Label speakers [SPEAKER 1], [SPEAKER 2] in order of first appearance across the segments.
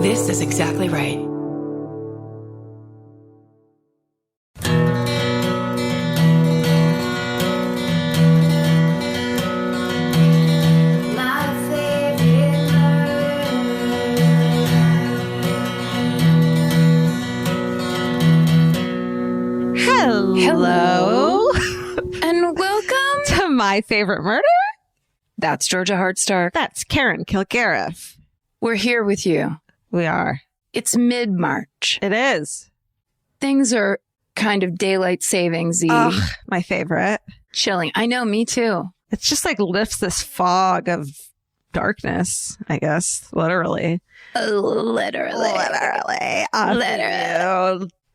[SPEAKER 1] This is exactly right.
[SPEAKER 2] Hello.
[SPEAKER 1] And welcome
[SPEAKER 2] To My Favorite Murder.
[SPEAKER 1] That's Georgia Hardstark.
[SPEAKER 2] That's Karen Kilgariff.
[SPEAKER 1] We're here with you.
[SPEAKER 2] We are.
[SPEAKER 1] It's mid-March.
[SPEAKER 2] It is.
[SPEAKER 1] Things are kind of daylight savings-y.
[SPEAKER 2] Ugh, my favorite.
[SPEAKER 1] Chilling. I know, me too.
[SPEAKER 2] It's just like lifts this fog of darkness, I guess. Literally.
[SPEAKER 1] Literally.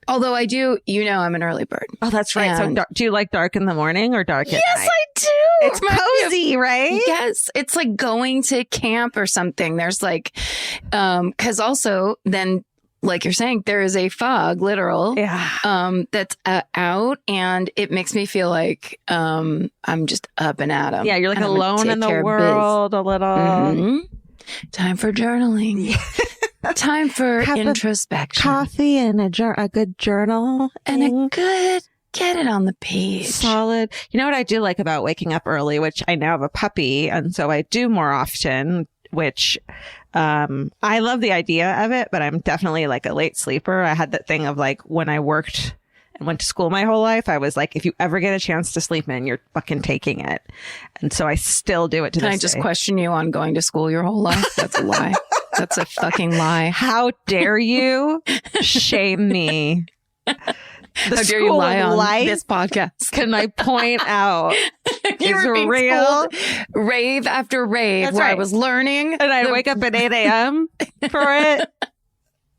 [SPEAKER 1] Although I do, I'm an early bird.
[SPEAKER 2] Oh, that's right.
[SPEAKER 1] And
[SPEAKER 2] So do you like dark in the morning or dark at night?
[SPEAKER 1] Yes, I do.
[SPEAKER 2] It's cozy, right?
[SPEAKER 1] Yes. It's like going to camp or something. There's like, because also then, like you're saying, there is a fog, literal, that's out, and it makes me feel like I'm just up and at 'em.
[SPEAKER 2] Yeah, you're like alone in the world a little.
[SPEAKER 1] Mm-hmm. Time for journaling. Time for introspection.
[SPEAKER 2] Coffee and a good journal.
[SPEAKER 1] And a good, get it on the page.
[SPEAKER 2] Solid. You know what I do like about waking up early, which I now have a puppy, and so I do more often, which I love the idea of it, but I'm definitely like a late sleeper. I had that thing of like when I worked and went to school my whole life, I was like, if you ever get a chance to sleep in, you're fucking taking it. And so I still do it to this day.
[SPEAKER 1] Can I just question you on going to school your whole life? That's a lie. That's a fucking lie.
[SPEAKER 2] How dare you shame me?
[SPEAKER 1] How dare you lie on this podcast?
[SPEAKER 2] Can I point out
[SPEAKER 1] you
[SPEAKER 2] is
[SPEAKER 1] were being
[SPEAKER 2] real
[SPEAKER 1] rave after rave.
[SPEAKER 2] That's
[SPEAKER 1] where
[SPEAKER 2] right.
[SPEAKER 1] I was learning.
[SPEAKER 2] And I wake up at 8 a.m. for it.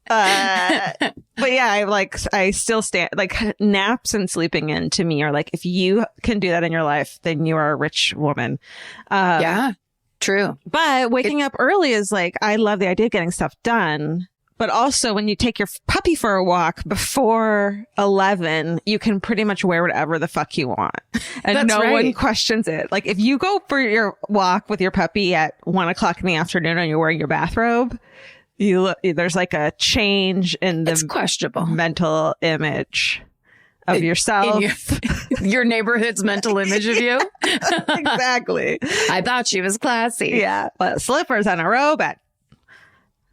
[SPEAKER 2] But yeah, I still stand, like naps and sleeping in to me are like, if you can do that in your life, then you are a rich woman.
[SPEAKER 1] Yeah, true.
[SPEAKER 2] But waking up early is like, I love the idea of getting stuff done. But also when you take your puppy for a walk before 11, you can pretty much wear whatever the fuck you want. And no one questions it. Like if you go for your walk with your puppy at 1 o'clock in the afternoon and you're wearing your bathrobe, there's like a change in the
[SPEAKER 1] questionable
[SPEAKER 2] mental image of yourself.
[SPEAKER 1] Your neighborhood's mental image of you.
[SPEAKER 2] Exactly.
[SPEAKER 1] I thought she was classy.
[SPEAKER 2] Yeah. But slippers and a robe at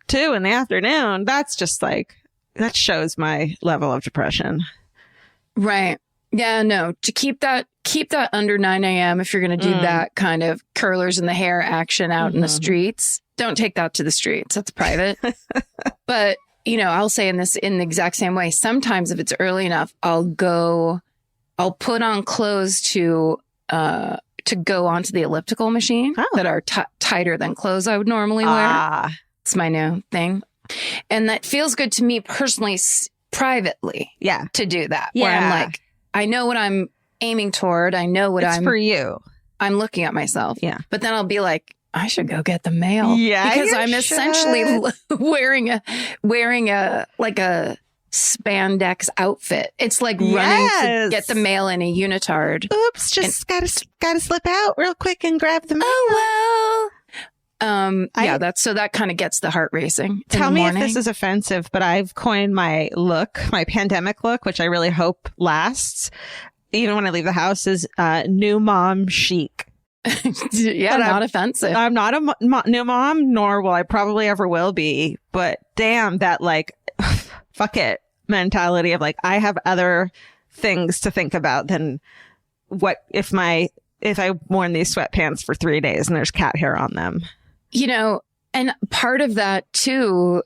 [SPEAKER 2] 2 in the afternoon, that's just like, that shows my level of depression.
[SPEAKER 1] Right. Yeah, no, to keep that under 9 a.m. if you're going to do that kind of curlers in the hair action out in the streets. Don't take that to the streets. That's private. But, I'll say in the exact same way, sometimes if it's early enough, I'll put on clothes to go onto the elliptical machine that are tighter than clothes I would normally wear. It's my new thing. And that feels good to me personally, privately.
[SPEAKER 2] Yeah.
[SPEAKER 1] To do that. Yeah. Where I'm like, I know what I'm aiming toward. I know what
[SPEAKER 2] it's for you.
[SPEAKER 1] I'm looking at myself.
[SPEAKER 2] Yeah.
[SPEAKER 1] But then I'll be like, I should go get the mail.
[SPEAKER 2] Yeah.
[SPEAKER 1] Because I'm essentially wearing a like a spandex outfit. It's like running to get the mail in a unitard.
[SPEAKER 2] Oops, just gotta slip out real quick and grab the mail.
[SPEAKER 1] Oh well. That kind of gets the heart racing.
[SPEAKER 2] Tell me if this is offensive, but I've coined my pandemic look, which I really hope lasts, even when I leave the house, is new mom chic.
[SPEAKER 1] Yeah, but not offensive.
[SPEAKER 2] I'm not a new mom, nor will I probably ever will be. But damn, that like, fuck it mentality of like, I have other things to think about than what if I worn these sweatpants for 3 days and there's cat hair on them.
[SPEAKER 1] And part of that too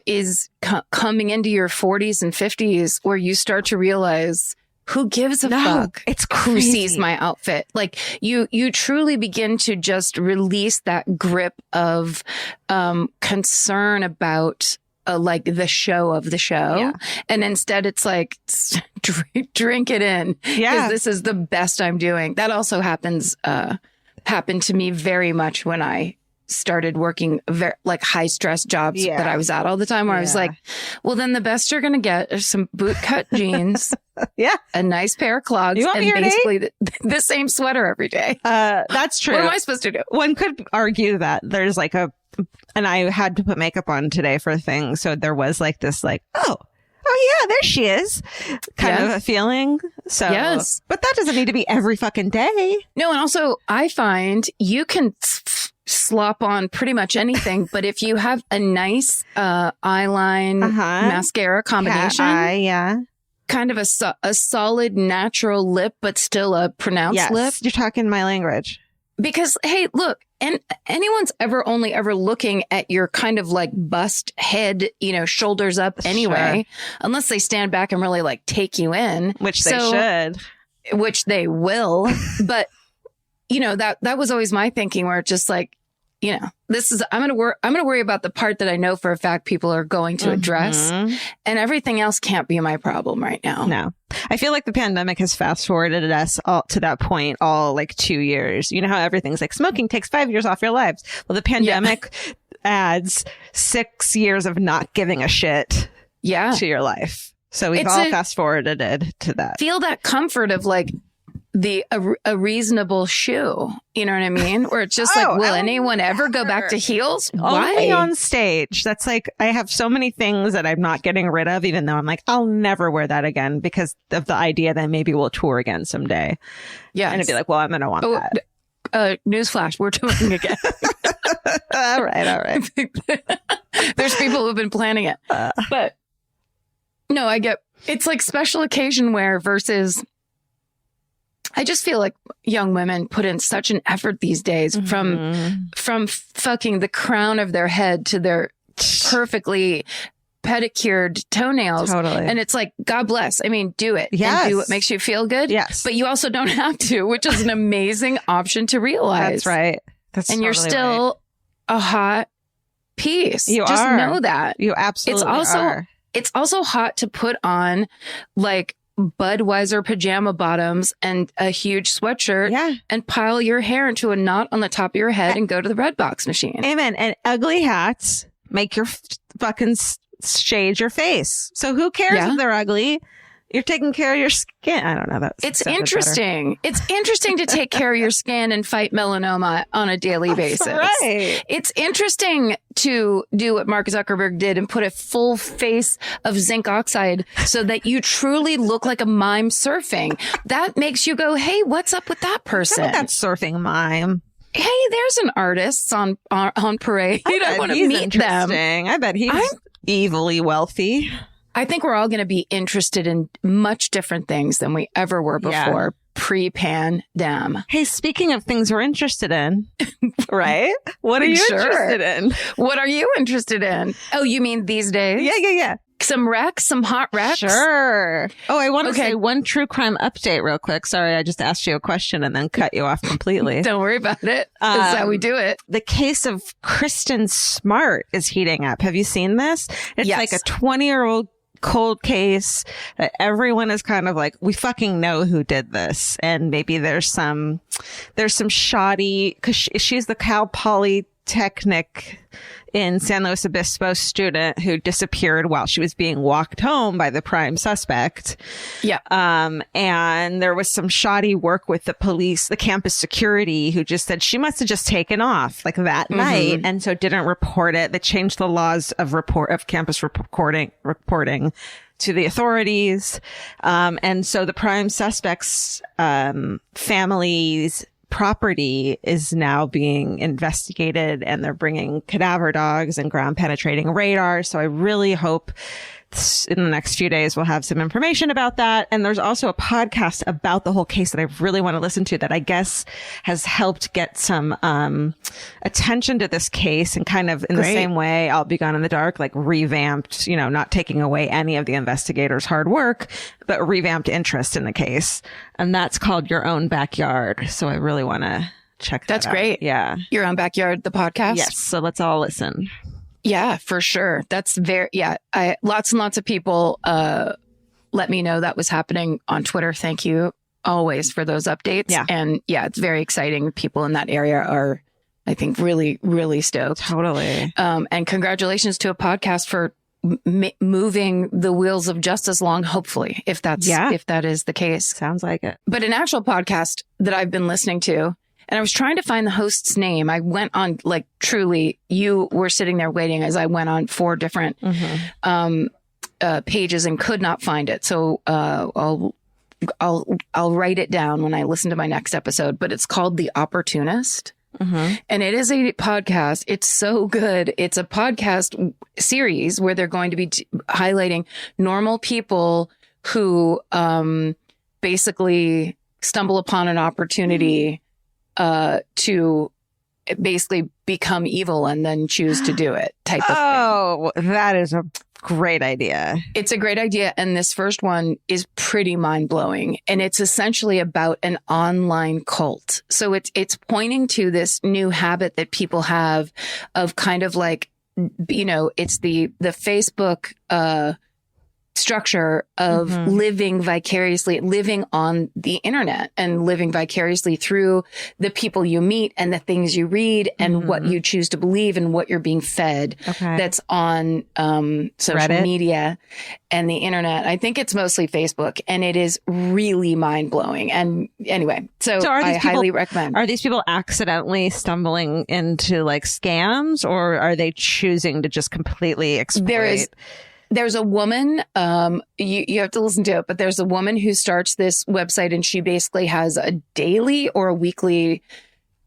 [SPEAKER 1] is coming into your 40s and 50s where you start to realize, who gives a fuck?
[SPEAKER 2] It's
[SPEAKER 1] crazy. Who sees my outfit? Like you truly begin to just release that grip of concern about like the show of the show. Yeah. And instead it's like, drink it in. Yeah. Because this is the best I'm doing. That also happened to me very much when I started working like high stress jobs that I was at all the time, where I was like, well, then the best you're going to get are some boot cut jeans, a nice pair of clogs, and basically the same sweater every day.
[SPEAKER 2] That's true.
[SPEAKER 1] What am I supposed to do?
[SPEAKER 2] One could argue that there's like a and I had to put makeup on today for a thing. So there was like this like, oh yeah, there she is kind of a feeling. So,
[SPEAKER 1] yes.
[SPEAKER 2] But that doesn't need to be every fucking day.
[SPEAKER 1] No. And also I find you can slop on pretty much anything. But if you have a nice eyeline mascara combination,
[SPEAKER 2] Cat eye,
[SPEAKER 1] kind of a solid natural lip, but still a pronounced lip.
[SPEAKER 2] You're talking my language.
[SPEAKER 1] Because, hey, look, and anyone's ever looking at your kind of like bust head, shoulders up anyway, unless they stand back and really like take you in.
[SPEAKER 2] Which they should.
[SPEAKER 1] Which they will. But, that was always my thinking, where it's just like, this is, I'm going to worry about the part that I know for a fact people are going to address, and everything else can't be my problem right now.
[SPEAKER 2] No, I feel like the pandemic has fast forwarded us all to that point, all like 2 years. You know how everything's like smoking takes 5 years off your lives. Well, the pandemic adds 6 years of not giving a shit to your life. So we've all fast forwarded it to that.
[SPEAKER 1] Feel that comfort of like, a reasonable shoe, you know what I mean? Where it's just will anyone ever go back to heels? Why?
[SPEAKER 2] Only on stage. That's like, I have so many things that I'm not getting rid of, even though I'm like, I'll never wear that again because of the idea that maybe we'll tour again someday. Yeah. And it'd be like, well, I'm going to want that.
[SPEAKER 1] Newsflash, we're touring again.
[SPEAKER 2] All right.
[SPEAKER 1] There's people who've been planning it. But no, I get, it's like special occasion wear versus, I just feel like young women put in such an effort these days from fucking the crown of their head to their perfectly pedicured toenails.
[SPEAKER 2] Totally.
[SPEAKER 1] And it's like, God bless. I mean, do it.
[SPEAKER 2] Yes.
[SPEAKER 1] And do what makes you feel good.
[SPEAKER 2] Yes.
[SPEAKER 1] But you also don't have to, which is an amazing option to realize.
[SPEAKER 2] That's right.
[SPEAKER 1] And you're still a hot piece.
[SPEAKER 2] You
[SPEAKER 1] just
[SPEAKER 2] are.
[SPEAKER 1] Know that.
[SPEAKER 2] You absolutely are.
[SPEAKER 1] It's also hot to put on like Budweiser pajama bottoms and a huge sweatshirt and pile your hair into a knot on the top of your head and go to the red box machine.
[SPEAKER 2] Amen. And ugly hats make your fucking shade your face. So who cares if they're ugly? You're taking care of your skin. I don't know.
[SPEAKER 1] It's interesting. Better. It's interesting to take care of your skin and fight melanoma on a daily basis.
[SPEAKER 2] Right.
[SPEAKER 1] It's interesting to do what Mark Zuckerberg did and put a full face of zinc oxide so that you truly look like a mime surfing. That makes you go, hey, what's up with that person?
[SPEAKER 2] What's up with that surfing mime?
[SPEAKER 1] Hey, there's an artist on parade. I want to meet them.
[SPEAKER 2] I bet he's evilly wealthy.
[SPEAKER 1] I think we're all going to be interested in much different things than we ever were before pre-pandemic.
[SPEAKER 2] Hey, speaking of things we're interested in, right? What are you interested in?
[SPEAKER 1] What are you interested in? Oh, you mean these days?
[SPEAKER 2] Yeah.
[SPEAKER 1] Some wrecks, some hot wrecks?
[SPEAKER 2] Sure. Oh, I want to say one true crime update real quick. Sorry, I just asked you a question and then cut you off completely.
[SPEAKER 1] Don't worry about it. That's how we do it.
[SPEAKER 2] The case of Kristen Smart is heating up. Have you seen this? It's like a 20-year-old cold case that everyone is kind of like, we fucking know who did this. And maybe there's some shoddy, because she's the Cal Polytechnic in San Luis Obispo student who disappeared while she was being walked home by the prime suspect.
[SPEAKER 1] Yeah.
[SPEAKER 2] And there was some shoddy work with the police, the campus security, who just said she must have just taken off like that night. And so didn't report it. They changed the laws of campus reporting to the authorities. And so the prime suspect's, family's property is now being investigated, and they're bringing cadaver dogs and ground penetrating radar. So I really hope in the next few days we'll have some information about that. And there's also a podcast about the whole case that I really want to listen to that I guess has helped get some attention to this case, and kind of in the same way I'll Be Gone in the Dark, like revamped, not taking away any of the investigators' hard work, but revamped interest in the case. And that's called Your Own Backyard. So I really want to check that out.
[SPEAKER 1] That's great.
[SPEAKER 2] Yeah.
[SPEAKER 1] Your Own Backyard, the podcast.
[SPEAKER 2] Yes. So let's all listen.
[SPEAKER 1] Yeah, for sure. That's lots and lots of people let me know that was happening on Twitter. Thank you always for those updates. Yeah. And it's very exciting. People in that area are, I think, really, really stoked.
[SPEAKER 2] Totally.
[SPEAKER 1] And congratulations to a podcast for moving the wheels of justice along, hopefully, if that is the case.
[SPEAKER 2] Sounds like it.
[SPEAKER 1] But an actual podcast that I've been listening to, And I was trying to find the host's name. I went on, like, truly, you were sitting there waiting as I went on 4 different pages and could not find it. So I'll write it down when I listen to my next episode. But it's called The Opportunist. And it is a podcast. It's so good. It's a podcast series where they're going to be highlighting normal people who basically stumble upon an opportunity to basically become evil and then choose to do it type of thing.
[SPEAKER 2] Oh, that is a great idea.
[SPEAKER 1] It's a great idea. And this first one is pretty mind blowing. And it's essentially about an online cult. So it's pointing to this new habit that people have of kind of like, you know, it's the Facebook, structure of living vicariously, living on the internet and living vicariously through the people you meet and the things you read and what you choose to believe and what you're being fed. That's on social
[SPEAKER 2] Reddit?
[SPEAKER 1] Media and the internet. I think it's mostly Facebook, and it is really mind blowing. And anyway, so I highly recommend.
[SPEAKER 2] Are these people accidentally stumbling into like scams, or are they choosing to just completely exploit?
[SPEAKER 1] There's a woman, you have to listen to it, but there's a woman who starts this website, and she basically has a daily or a weekly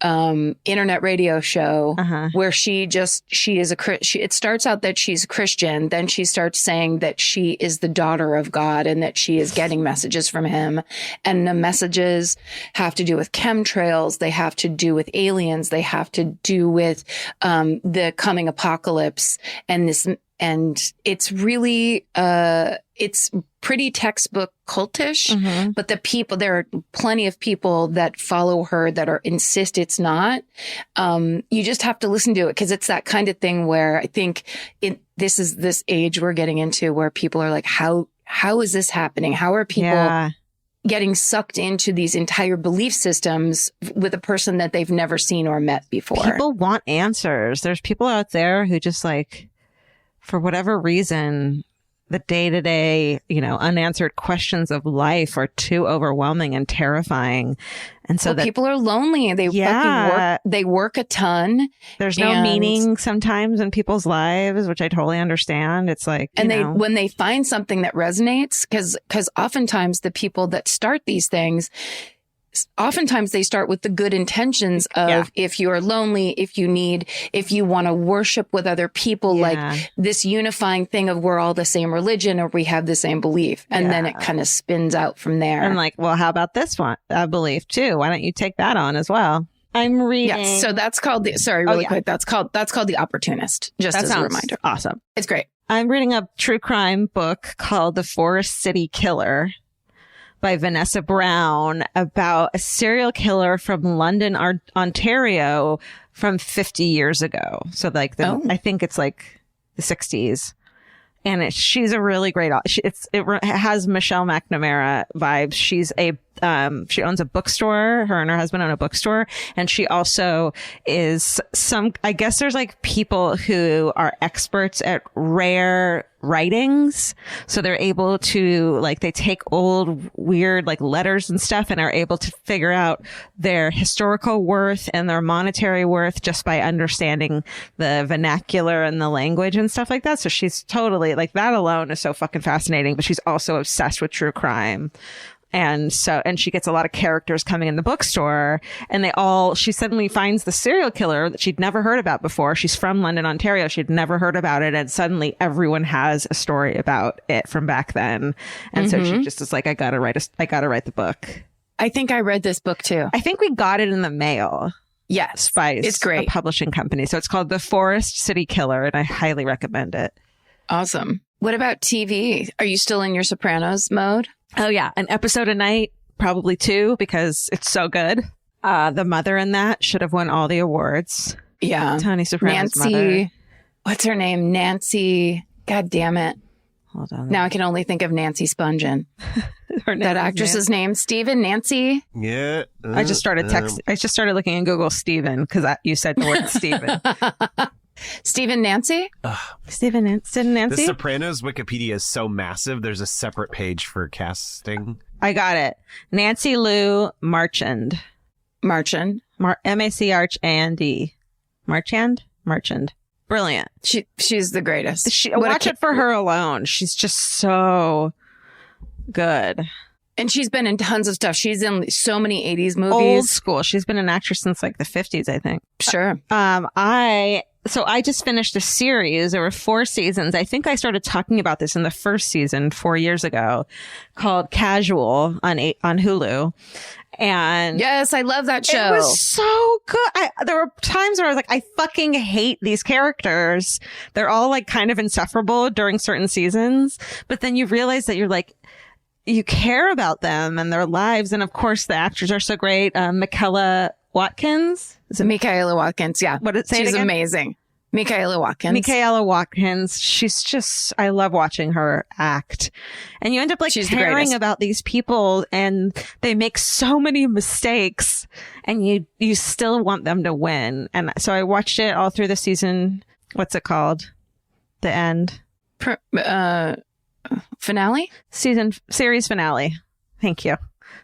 [SPEAKER 1] internet radio show where it starts out that she's a Christian. Then she starts saying that she is the daughter of God and that she is getting messages from him. And the messages have to do with chemtrails. They have to do with aliens. They have to do with the coming apocalypse and it's really, it's pretty textbook cultish, but there are plenty of people that follow her that insist it's not. You just have to listen to it because it's that kind of thing where I think this is this age we're getting into where people are like, how is this happening? How are people getting sucked into these entire belief systems with a person that they've never seen or met before?
[SPEAKER 2] People want answers. There's people out there who just like, for whatever reason, the day-to-day, unanswered questions of life are too overwhelming and terrifying. And so
[SPEAKER 1] people are lonely. They fucking work. They work a ton.
[SPEAKER 2] There's no meaning sometimes in people's lives, which I totally understand. It's like,
[SPEAKER 1] when they find something that resonates, because oftentimes the people that start these things, oftentimes they start with the good intentions of if you're lonely, if you want to worship with other people, like this unifying thing of we're all the same religion or we have the same belief. And then it kind of spins out from there.
[SPEAKER 2] And like, well, how about this one belief too? Why don't you take that on as well? I'm reading.
[SPEAKER 1] Yes. So that's called quick. That's called The Opportunist. Just as a reminder.
[SPEAKER 2] Awesome.
[SPEAKER 1] It's great.
[SPEAKER 2] I'm reading a true crime book called The Forest City Killer by Vanessa Brown, about a serial killer from London, Ontario from 50 years ago. So like I think it's like the 60s. And she's a really great, it has Michelle McNamara vibes. She owns a bookstore. Her and her husband own a bookstore. And she also is I guess there's like people who are experts at rare writings. So they're able to they take old weird letters and stuff and are able to figure out their historical worth and their monetary worth just by understanding the vernacular and the language and stuff like that. So she's totally that alone is so fucking fascinating, but she's also obsessed with true crime. And she gets a lot of characters coming in the bookstore and she suddenly finds the serial killer that she'd never heard about before. She's from London, Ontario. She'd never heard about it. And suddenly everyone has a story about it from back then. And so she just is like, I gotta write the book.
[SPEAKER 1] I think I read this book too.
[SPEAKER 2] I think we got it in the mail.
[SPEAKER 1] Yes.
[SPEAKER 2] By
[SPEAKER 1] it's great.
[SPEAKER 2] A publishing company. So it's called The Forest City Killer. And I highly recommend it.
[SPEAKER 1] Awesome. What about TV? Are you still in your Sopranos mode?
[SPEAKER 2] Oh, yeah. An episode a night, probably 2, because it's so good. The mother in that should have won all the awards.
[SPEAKER 1] Yeah.
[SPEAKER 2] Tony Soprano's
[SPEAKER 1] Nancy,
[SPEAKER 2] mother.
[SPEAKER 1] What's her name? Nancy. God damn it.
[SPEAKER 2] Hold on.
[SPEAKER 1] Now I can only think of Nancy Spungen. That actress's name, Steven, Nancy.
[SPEAKER 3] Yeah.
[SPEAKER 2] I just started I just started looking in Google Steven because you said the word Steven.
[SPEAKER 1] Stephen Nancy?
[SPEAKER 2] Stephen Nancy?
[SPEAKER 3] The Sopranos Wikipedia is so massive, there's a separate page for casting.
[SPEAKER 2] I got it. Nancy Lou Marchand.
[SPEAKER 1] Marchand.
[SPEAKER 2] Macharchand. Marchand. Brilliant.
[SPEAKER 1] She's the greatest.
[SPEAKER 2] Watch it for her alone. She's just so good.
[SPEAKER 1] And she's been in tons of stuff. She's in so many 80s movies.
[SPEAKER 2] Old school. She's been an actress since like the 50s, I think.
[SPEAKER 1] Sure.
[SPEAKER 2] So I just finished a series. There were 4 seasons. I think I started talking about this in the first season 4 years ago, called Casual on Hulu. And
[SPEAKER 1] yes, I love that show.
[SPEAKER 2] It was so good. There were times where I was like, I fucking hate these characters. They're all like kind of insufferable during certain seasons. But then you realize that you're like, you care about them and their lives. And of course, the actors are so great. Michaela Watkins.
[SPEAKER 1] Michaela Watkins, yeah. She's amazing. Michaela Watkins. She's just, I love watching her act. And you end up like caring about these people and they make so many mistakes and you still want them to win. And so I watched it all through the season. What's it called? The end. Finale?
[SPEAKER 2] Series finale. Thank you.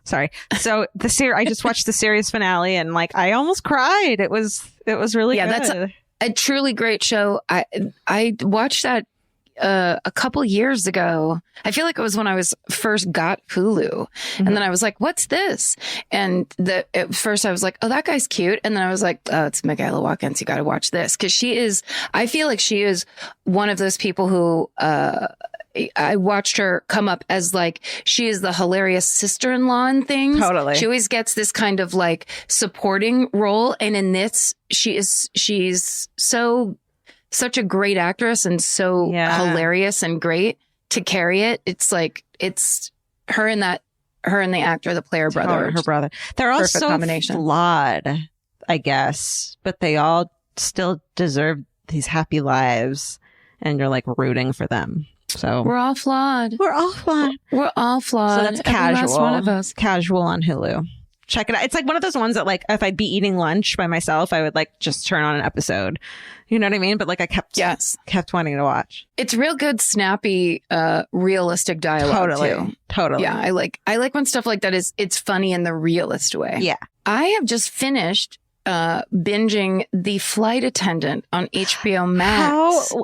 [SPEAKER 2] Sorry. So I just watched the series finale and like I almost cried. It was really good.
[SPEAKER 1] That's a truly great show. I watched that a couple years ago. I feel like it was when I was first got Hulu. And then I was like, what's this? And at first I was like, oh, that guy's cute. And then I was like, oh, it's Michaela Watkins. You got to watch this. Cause I feel like she is one of those people who, I watched her come up as like, she is the hilarious sister-in-law in things.
[SPEAKER 2] Totally.
[SPEAKER 1] She always gets this kind of like supporting role. And in this, she's such a great actress and so hilarious and great to carry it. It's like, it's her and the actor, the player brother.
[SPEAKER 2] Her brother. They're all so flawed, I guess, but they all still deserve these happy lives and you're like rooting for them. So
[SPEAKER 1] we're all flawed.
[SPEAKER 2] So that's Casual.
[SPEAKER 1] Every last one of us.
[SPEAKER 2] Casual on Hulu. Check it out. It's like one of those ones that like if I'd be eating lunch by myself, I would like just turn on an episode. You know what I mean? But like I kept wanting to watch.
[SPEAKER 1] It's real good, snappy, realistic dialogue too.
[SPEAKER 2] Totally.
[SPEAKER 1] Yeah, I like when stuff like that it's funny in the realist way.
[SPEAKER 2] Yeah.
[SPEAKER 1] I have just finished binging The Flight Attendant on HBO Max.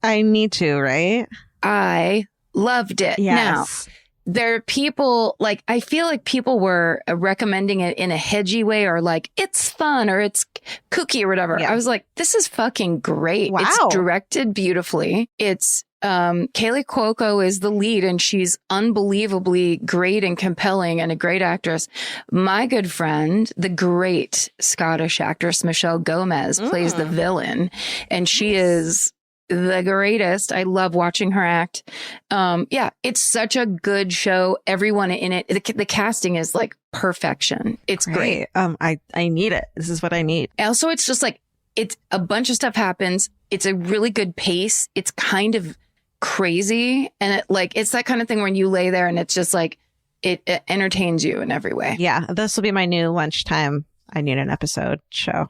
[SPEAKER 2] I need to, right?
[SPEAKER 1] I loved it.
[SPEAKER 2] Yes.
[SPEAKER 1] Now, there are people like, I feel like people were recommending it in a hedgy way or like, it's fun or it's kooky or whatever. Yeah. I was like, this is fucking great.
[SPEAKER 2] Wow.
[SPEAKER 1] It's directed beautifully. It's, Kaylee Cuoco is the lead and she's unbelievably great and compelling and a great actress. My good friend, the great Scottish actress, Michelle Gomez plays the villain and she is the greatest. I love watching her act. It's such a good show. Everyone in it, the casting is like perfection. It's great.
[SPEAKER 2] I need it. This is what I need.
[SPEAKER 1] Also, it's just like, it's a bunch of stuff happens. It's a really good pace. It's kind of crazy. And it's that kind of thing when you lay there and it's just like, it entertains you in every way.
[SPEAKER 2] Yeah. This will be my new lunchtime. I need an episode show.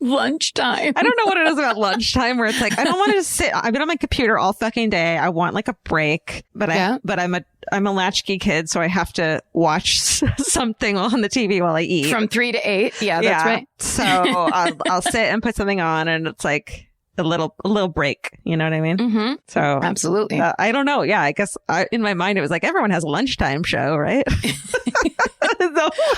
[SPEAKER 1] Lunchtime.
[SPEAKER 2] I don't know what it is about lunchtime where it's like, I don't want to just sit. I've been on my computer all fucking day. I want like a break, but I'm a latchkey kid. So I have to watch something on the TV while I eat.
[SPEAKER 1] From 3 to 8. Yeah, that's right.
[SPEAKER 2] So I'll sit and put something on and it's like a little break. You know what I mean?
[SPEAKER 1] Mm-hmm.
[SPEAKER 2] So
[SPEAKER 1] absolutely.
[SPEAKER 2] I don't know. Yeah. I guess in my mind, it was like everyone has a lunchtime show, right?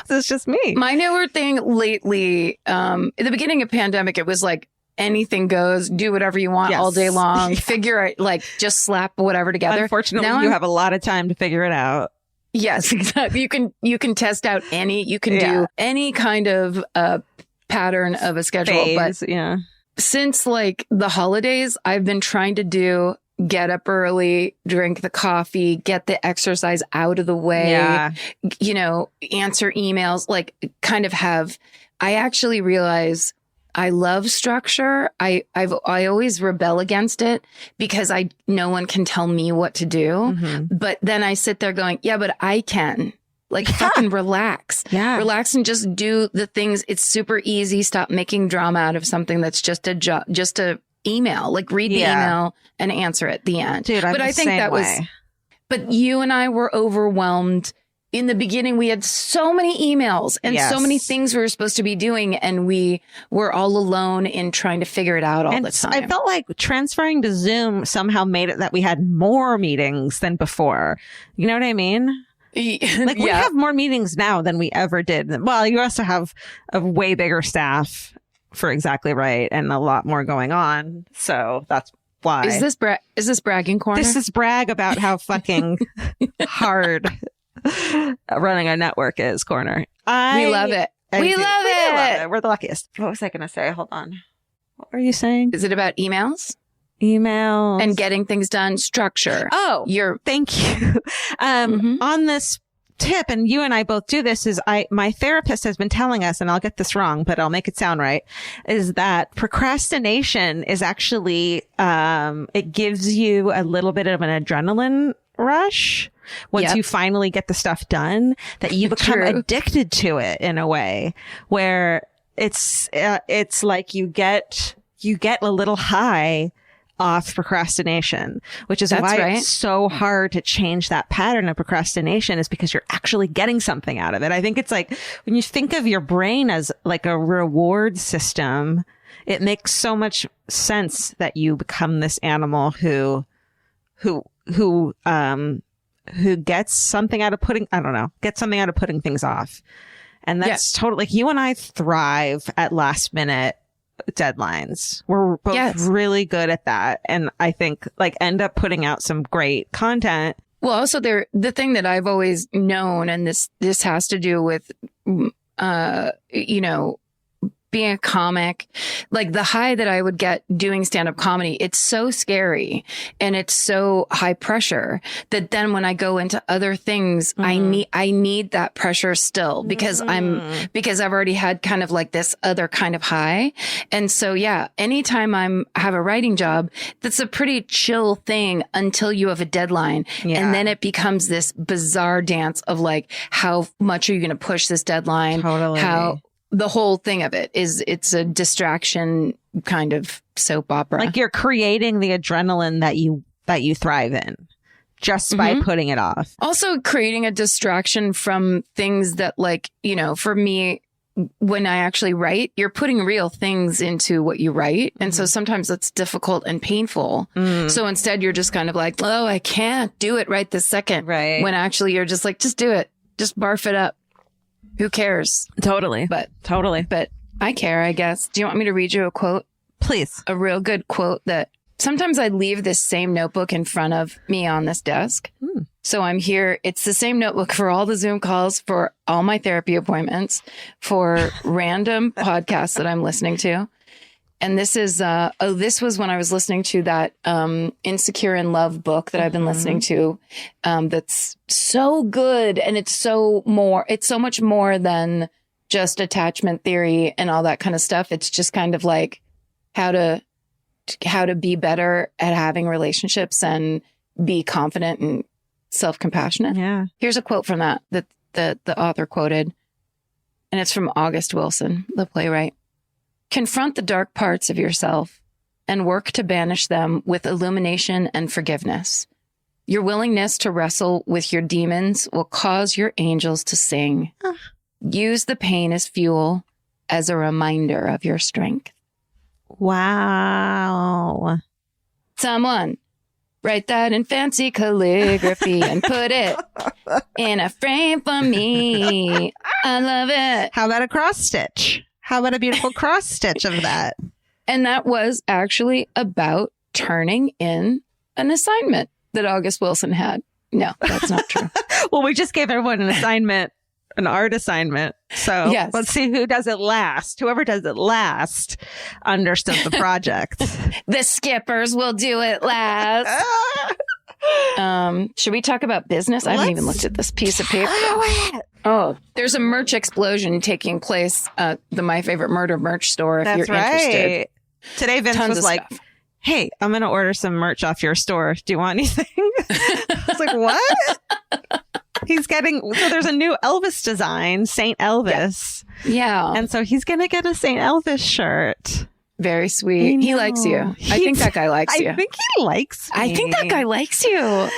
[SPEAKER 2] So it's just me.
[SPEAKER 1] My newer thing lately, at the beginning of pandemic, it was like anything goes, do whatever you want all day long, figure it, like just slap whatever together.
[SPEAKER 2] Unfortunately, now you have a lot of time to figure it out.
[SPEAKER 1] Yes, exactly. You can test out you can do any kind of pattern of a schedule.
[SPEAKER 2] Phase,
[SPEAKER 1] but since like the holidays, I've been trying to get up early, drink the coffee, get the exercise out of the way, answer emails, like kind of I actually realize I love structure. I always rebel against it because no one can tell me what to do. Mm-hmm. But then I sit there going, yeah, but I can. Like fucking relax. Yeah. Relax and just do the things. It's super easy. Stop making drama out of something that's just a job, just a email, like read the email and answer at the end.
[SPEAKER 2] Dude, but I think that was,
[SPEAKER 1] but you and I were overwhelmed in the beginning, we had so many emails and so many things we were supposed to be doing. And we were all alone in trying to figure it out all the time.
[SPEAKER 2] I felt like transferring to Zoom somehow made it that we had more meetings than before. You know what I mean? Like we have more meetings now than we ever did. Well, you also have a way bigger staff for Exactly Right and a lot more going on. So that's why.
[SPEAKER 1] Is this bragging corner?
[SPEAKER 2] This is brag about how fucking hard running a network is, corner.
[SPEAKER 1] We love it. We love it.
[SPEAKER 2] We're the luckiest. What was I going to say? Hold on. What were you saying?
[SPEAKER 1] Is it about emails?
[SPEAKER 2] Emails.
[SPEAKER 1] And getting things done, structure.
[SPEAKER 2] Oh, thank you. On this tip, and you and I both do this, is my therapist has been telling us, and I'll get this wrong, but I'll make it sound right, is that procrastination is actually, it gives you a little bit of an adrenaline rush once you finally get the stuff done, that you become addicted to it in a way where it's like you get a little high off procrastination, which is why it's so hard to change that pattern of procrastination, is because you're actually getting something out of it. I think it's like when you think of your brain as like a reward system, it makes so much sense that you become this animal who gets something out of putting things off. And that's totally like, you and I thrive at last minute deadlines. We're both really good at that. And I think like end up putting out some great content.
[SPEAKER 1] Well, also the thing that I've always known, and this has to do with, being a comic, like the high that I would get doing stand-up comedy, it's so scary and it's so high pressure that then when I go into other things, I need that pressure still because because I've already had kind of like this other kind of high. And so, anytime have a writing job, that's a pretty chill thing until you have a deadline. Yeah. And then it becomes this bizarre dance of like, how much are you going to push this deadline?
[SPEAKER 2] Totally.
[SPEAKER 1] The whole thing of it is it's a distraction kind of soap opera.
[SPEAKER 2] Like you're creating the adrenaline that you thrive in just by putting it off.
[SPEAKER 1] Also creating a distraction from things that, like, for me, when I actually write, you're putting real things into what you write. And so sometimes that's difficult and painful. So instead you're just kind of like, oh, I can't do it right this second.
[SPEAKER 2] Right.
[SPEAKER 1] When actually you're just like, just do it. Just barf it up. Who cares?
[SPEAKER 2] Totally.
[SPEAKER 1] But I care, I guess. Do you want me to read you a quote?
[SPEAKER 2] Please.
[SPEAKER 1] A real good quote that sometimes I leave this same notebook in front of me on this desk. So I'm here. It's the same notebook for all the Zoom calls, for all my therapy appointments, for random podcasts that I'm listening to. And this is, this was when I was listening to that Insecure in Love book that I've been listening to. That's so good. And it's so much more than just attachment theory and all that kind of stuff. It's just kind of like how to be better at having relationships and be confident and self-compassionate.
[SPEAKER 2] Yeah.
[SPEAKER 1] Here's a quote from that the author quoted. And it's from August Wilson, the playwright. Confront the dark parts of yourself and work to banish them with illumination and forgiveness. Your willingness to wrestle with your demons will cause your angels to sing. Use the pain as fuel, as a reminder of your strength.
[SPEAKER 2] Wow.
[SPEAKER 1] Someone write that in fancy calligraphy and put it in a frame for me. I love it.
[SPEAKER 2] How about a cross stitch? How about a beautiful cross stitch of that?
[SPEAKER 1] And that was actually about turning in an assignment that August Wilson had. No, that's not true.
[SPEAKER 2] Well, we just gave everyone an assignment, an art assignment. So let's see who does it last. Whoever does it last understood the project.
[SPEAKER 1] The skippers will do it last. Should we talk about business? I haven't even looked at this piece of paper. Oh, there's a merch explosion taking place at the My Favorite Murder merch store if you're interested.
[SPEAKER 2] Today Vince was like, hey, I'm going to order some merch off your store. Do you want anything? I was like, what? So there's a new Elvis design, St. Elvis.
[SPEAKER 1] Yeah.
[SPEAKER 2] And so he's going to get a St. Elvis shirt.
[SPEAKER 1] Very sweet. He likes you. I think that guy likes you.
[SPEAKER 2] I think he likes me.
[SPEAKER 1] I think that guy likes you.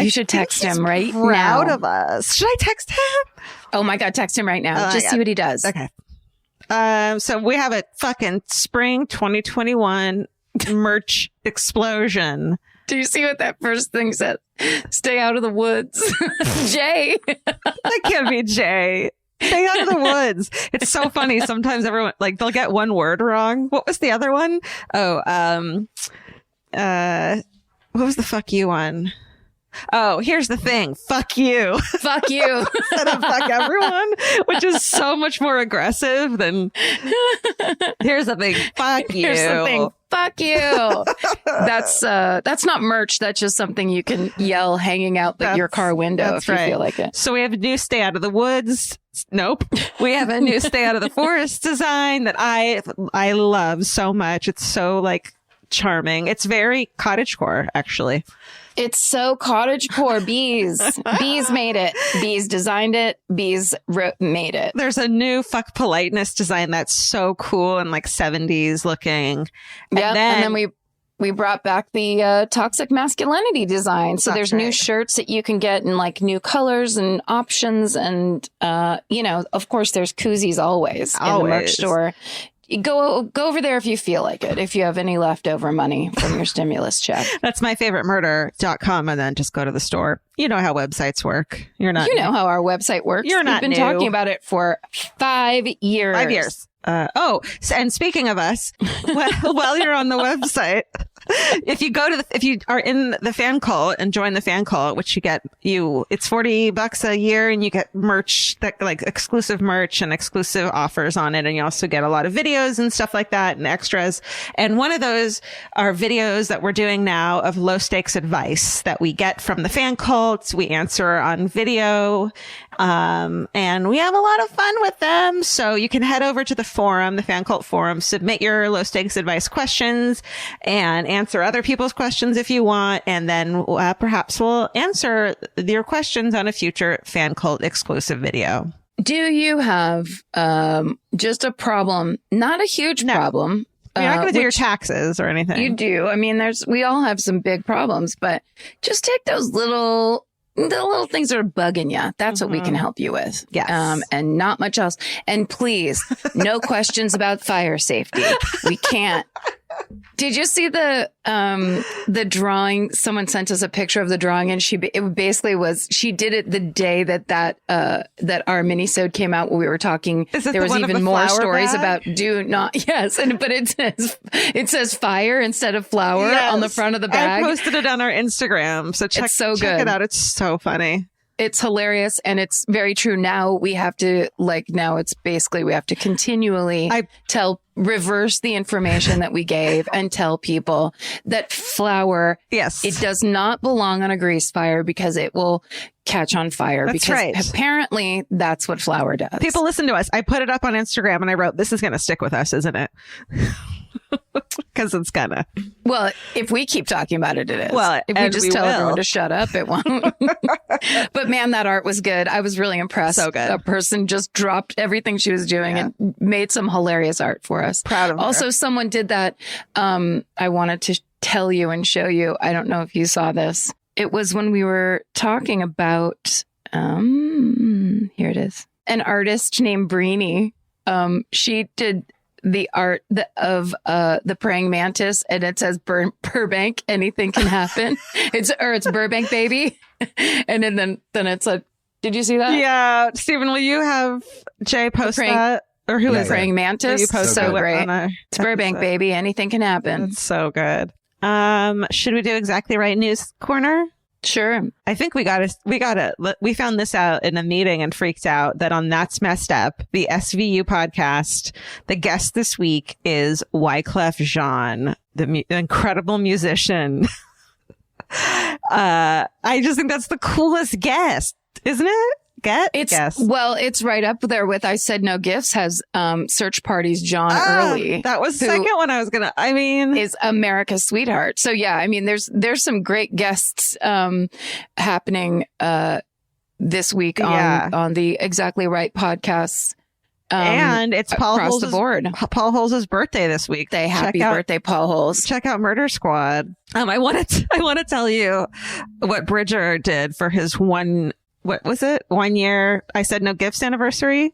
[SPEAKER 1] You should text him right
[SPEAKER 2] proud
[SPEAKER 1] now.
[SPEAKER 2] of us. Should I text him?
[SPEAKER 1] Oh my God, text him right now.
[SPEAKER 2] Oh
[SPEAKER 1] Just see what he does.
[SPEAKER 2] Okay. So we have a fucking spring 2021 merch explosion.
[SPEAKER 1] Do you see what that first thing said? Stay out of the woods. Jay.
[SPEAKER 2] That can't be Jay. Stay out of the woods. It's so funny. Sometimes everyone, like, they'll get one word wrong. What was the other one? Oh, what was the fuck you one? Oh, here's the thing. Fuck you.
[SPEAKER 1] Fuck you.
[SPEAKER 2] Instead of fuck everyone, which is so much more aggressive than here's the thing. Fuck you.
[SPEAKER 1] Here's the thing. Fuck you. That's not merch. That's just something you can yell hanging out your car window if you feel like it.
[SPEAKER 2] So we have a new Stay Out of the Woods. Nope. We have a new Stay Out of the Forest design that I love so much. It's so like charming. It's very cottagecore, actually.
[SPEAKER 1] It's so cottagecore. Bees. Bees made it. Bees designed it. Bees made it.
[SPEAKER 2] There's a new fuck politeness design that's so cool and like 70s looking.
[SPEAKER 1] Yeah, and then we brought back the toxic masculinity design. So there's new shirts that you can get in like new colors and options. And, of course, there's koozies always in the merch store. Go over there if you feel like it, if you have any leftover money from your stimulus check.
[SPEAKER 2] That's myfavorite.murder.com, and then just go to the store. You know how websites work. You're not.
[SPEAKER 1] You know how our website works.
[SPEAKER 2] You're not.
[SPEAKER 1] We've been talking about it for 5 years.
[SPEAKER 2] 5 years. And speaking of us, while you're on the website, if you are in the fan cult and join the fan cult, which it's $40 a year, and you get merch, that like exclusive merch and exclusive offers on it. And you also get a lot of videos and stuff like that and extras. And one of those are videos that we're doing now of low stakes advice that we get from the fan cult. We answer on video. And we have a lot of fun with them. So you can head over to the forum, the fan cult forum, submit your low stakes advice questions and answer other people's questions if you want. And then perhaps we'll answer your questions on a future fan cult exclusive video. Do
[SPEAKER 1] you have just a problem? Not a huge problem.
[SPEAKER 2] You're not going to do your taxes or anything.
[SPEAKER 1] You do. I mean, we all have some big problems, but just take those the little things that are bugging you. That's what we can help you with.
[SPEAKER 2] Yes.
[SPEAKER 1] And not much else. And please, no questions about fire safety. We can't. Did you see the drawing? Someone sent us a picture of the drawing, and she did it the day that our minisode came out, where we were talking.
[SPEAKER 2] There was even more
[SPEAKER 1] stories
[SPEAKER 2] bag?
[SPEAKER 1] About do not. Yes. But it says fire instead of flower on the front of the bag.
[SPEAKER 2] I posted it on our Instagram. So check it out. It's so funny.
[SPEAKER 1] It's hilarious, and it's very true. Now we have to we have to continually reverse the information that we gave and tell people that flour,
[SPEAKER 2] yes,
[SPEAKER 1] it does not belong on a grease fire because it will catch on fire.
[SPEAKER 2] That's
[SPEAKER 1] because
[SPEAKER 2] right.
[SPEAKER 1] Apparently that's what flour does.
[SPEAKER 2] People listen to us. I put it up on Instagram and I wrote, this is going to stick with us, isn't it? Because it's gonna.
[SPEAKER 1] Well, if we keep talking about it, it is.
[SPEAKER 2] Well,
[SPEAKER 1] if we just tell everyone to shut up, it won't. But man, that art was good. I was really impressed.
[SPEAKER 2] So good.
[SPEAKER 1] A person just dropped everything she was doing and made some hilarious art for us.
[SPEAKER 2] Proud of her.
[SPEAKER 1] Also, someone did that. I wanted to tell you and show you. I don't know if you saw this. It was when we were talking about, here it is, an artist named Breenie. She did the art of the praying mantis, and it says Burbank, anything can happen. It's Burbank, baby. And then it's like, did you see that?
[SPEAKER 2] Yeah. Stephen, will you have Jay post that? Or who is
[SPEAKER 1] praying mantis?
[SPEAKER 2] You post
[SPEAKER 1] so
[SPEAKER 2] it
[SPEAKER 1] great. It's Burbank, baby. Anything can happen.
[SPEAKER 2] It's so good. Should we do Exactly Right News Corner?
[SPEAKER 1] Sure. I
[SPEAKER 2] think we found this out in a meeting and freaked out that on That's Messed Up, the SVU podcast, the guest this week is Wyclef Jean, the incredible musician. I just think that's the coolest guest, isn't it? Guess.
[SPEAKER 1] Well, it's right up there with I Said No Gifts has Search Parties John Early.
[SPEAKER 2] That was the second one I was gonna.
[SPEAKER 1] Is America's Sweetheart. So yeah, I mean, there's some great guests happening this week on the Exactly Right podcasts
[SPEAKER 2] And it's Paul
[SPEAKER 1] across
[SPEAKER 2] Holz's,
[SPEAKER 1] the board.
[SPEAKER 2] Paul Holz's birthday this week.
[SPEAKER 1] Happy birthday, Paul Holes.
[SPEAKER 2] Check out Murder Squad. I want to tell you what what for his 1 year I Said No Gifts anniversary.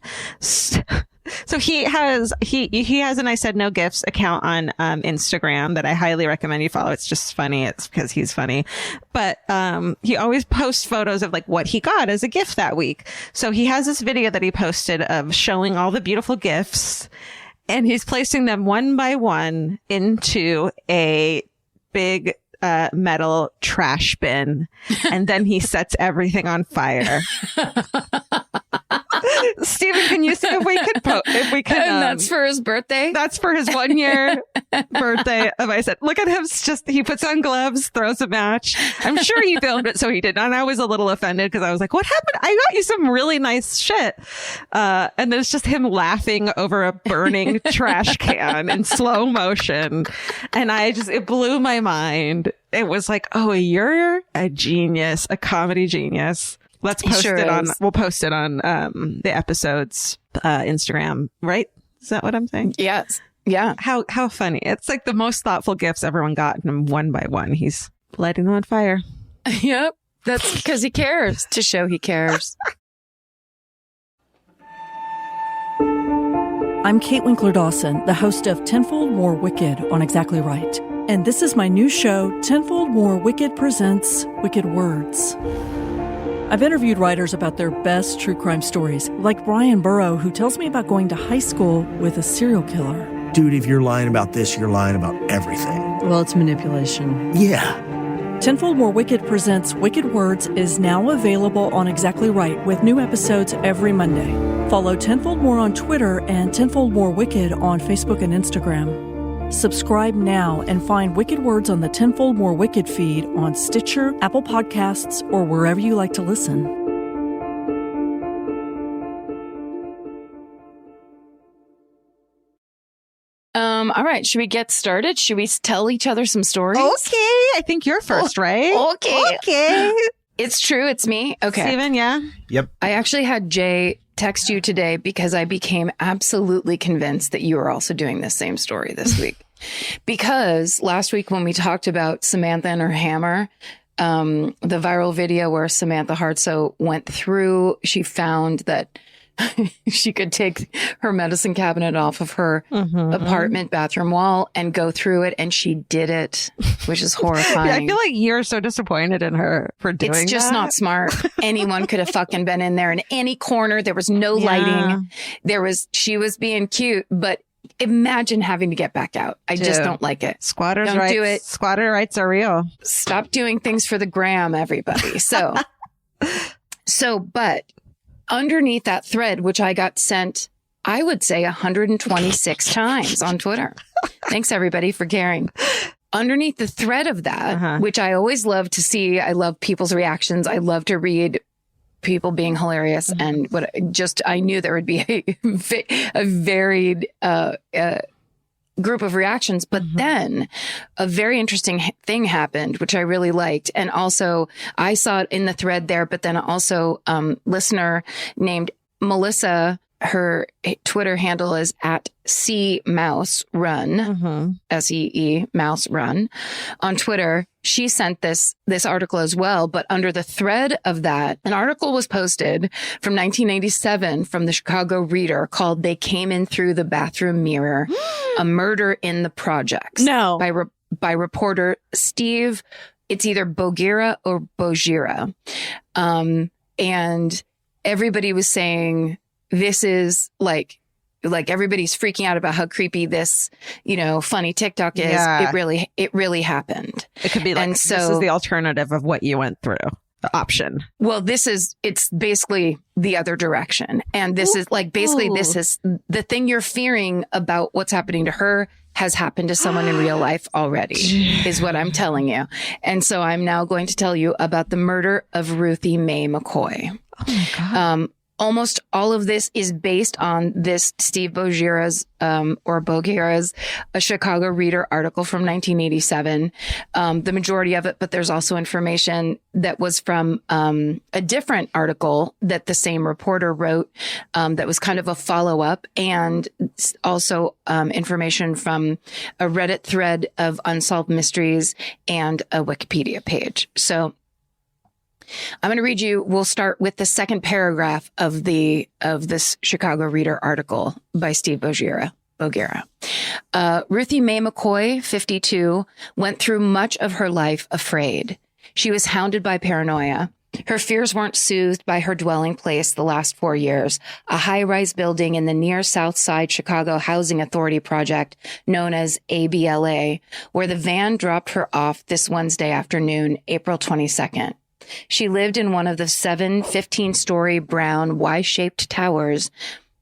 [SPEAKER 2] So he has an I Said No Gifts account on Instagram that I highly recommend you follow. It's just funny. It's because he's funny. But he always posts photos of like what he got as a gift that week. So he has this video that he posted of showing all the beautiful gifts, and he's placing them one by one into a big metal trash bin, and then he sets everything on fire. Stephen, can you see if we could?
[SPEAKER 1] And that's for his birthday.
[SPEAKER 2] That's for his 1 year birthday. I said, look at him. He puts on gloves, throws a match. I'm sure he filmed it, so he did. And I was a little offended because I was like, what happened? I got you some really nice shit. And then it's just him laughing over a burning trash can in slow motion. And it blew my mind. It was like, oh, you're a genius, a comedy genius. Let's post it on. We'll post it on the episode's Instagram. Right? Is that what I'm saying?
[SPEAKER 1] Yes. Yeah.
[SPEAKER 2] How funny! It's like the most thoughtful gifts everyone got, and one by one, he's lighting them on fire.
[SPEAKER 1] Yep. That's because he cares, to show he cares.
[SPEAKER 4] I'm Kate Winkler-Dawson, the host of Tenfold More Wicked on Exactly Right. And this is my new show, Tenfold More Wicked presents Wicked Words. I've interviewed writers about their best true crime stories, like Brian Burrow, who tells me about going to high school with a serial killer.
[SPEAKER 5] Dude, if you're lying about this, you're lying about everything.
[SPEAKER 4] Well, it's manipulation.
[SPEAKER 5] Yeah.
[SPEAKER 4] Tenfold More Wicked presents Wicked Words is now available on Exactly Right, with new episodes every Monday. Follow Tenfold More on Twitter and Tenfold More Wicked on Facebook and Instagram. Subscribe now and find Wicked Words on the Tenfold More Wicked feed on Stitcher, Apple Podcasts, or wherever you like to listen.
[SPEAKER 1] All right. Should we get started? Should we tell each other some stories?
[SPEAKER 2] Okay. I think you're first, right?
[SPEAKER 1] Okay. It's true. It's me. Okay.
[SPEAKER 2] Steven, yeah?
[SPEAKER 3] Yep.
[SPEAKER 1] I actually had Jay text you today because I became absolutely convinced that you were also doing this same story this week. Because last week when we talked about Samantha and her hammer, the viral video where Samantha Hartsoe went through, she found that she could take her medicine cabinet off of her apartment bathroom wall and go through it. And she did it, which is horrifying.
[SPEAKER 2] Yeah, I feel like you're so disappointed in her for doing that.
[SPEAKER 1] It's just not smart. Anyone could have fucking been in there in any corner. There was no lighting. She was being cute, but imagine having to get back out. I just don't like it.
[SPEAKER 2] Squatters'
[SPEAKER 1] don't
[SPEAKER 2] rights.
[SPEAKER 1] Do it.
[SPEAKER 2] Squatter rights are real.
[SPEAKER 1] Stop doing things for the gram, everybody. But underneath that thread, which I got sent, I would say 126 times on Twitter. Thanks, everybody, for caring. Underneath the thread of that, which I always love to see, I love people's reactions. I love to read people being hilarious. And I knew there would be a varied group of reactions. But then a very interesting thing happened, which I really liked. And also I saw it in the thread there, but then also listener named Melissa, her Twitter handle is @CMouseRun, SEE Mouse Run on Twitter. She sent this article as well, but under the thread of that, an article was posted from 1987 from the Chicago Reader called "They Came In Through the Bathroom Mirror: A Murder in the Projects."
[SPEAKER 2] No,
[SPEAKER 1] by reporter Steve. It's either Bogira or Bogira, and everybody was saying, this is like everybody's freaking out about how creepy this, funny TikTok is.
[SPEAKER 2] Yeah.
[SPEAKER 1] It really happened.
[SPEAKER 2] It could be like, this is the alternative of what you went through. The option.
[SPEAKER 1] Well, it's basically the other direction. And this is the thing you're fearing about what's happening to her has happened to someone in real life already, is what I'm telling you. And so I'm now going to tell you about the murder of Ruthie Mae McCoy.
[SPEAKER 2] Oh my God.
[SPEAKER 1] Almost all of this is based on this Steve Boguera's, a Chicago Reader article from 1987. The majority of it, but there's also information that was from a different article that the same reporter wrote that was kind of a follow-up, and also information from a Reddit thread of unsolved mysteries and a Wikipedia page. So I'm going to read you. We'll start with the second paragraph of this Chicago Reader article by Steve Boguera. Ruthie Mae McCoy, 52, went through much of her life afraid. She was hounded by paranoia. Her fears weren't soothed by her dwelling place the last 4 years, a high-rise building in the near South Side Chicago Housing Authority project known as ABLA, where the van dropped her off this Wednesday afternoon, April 22nd. She lived in one of the 7 15-story brown Y-shaped towers,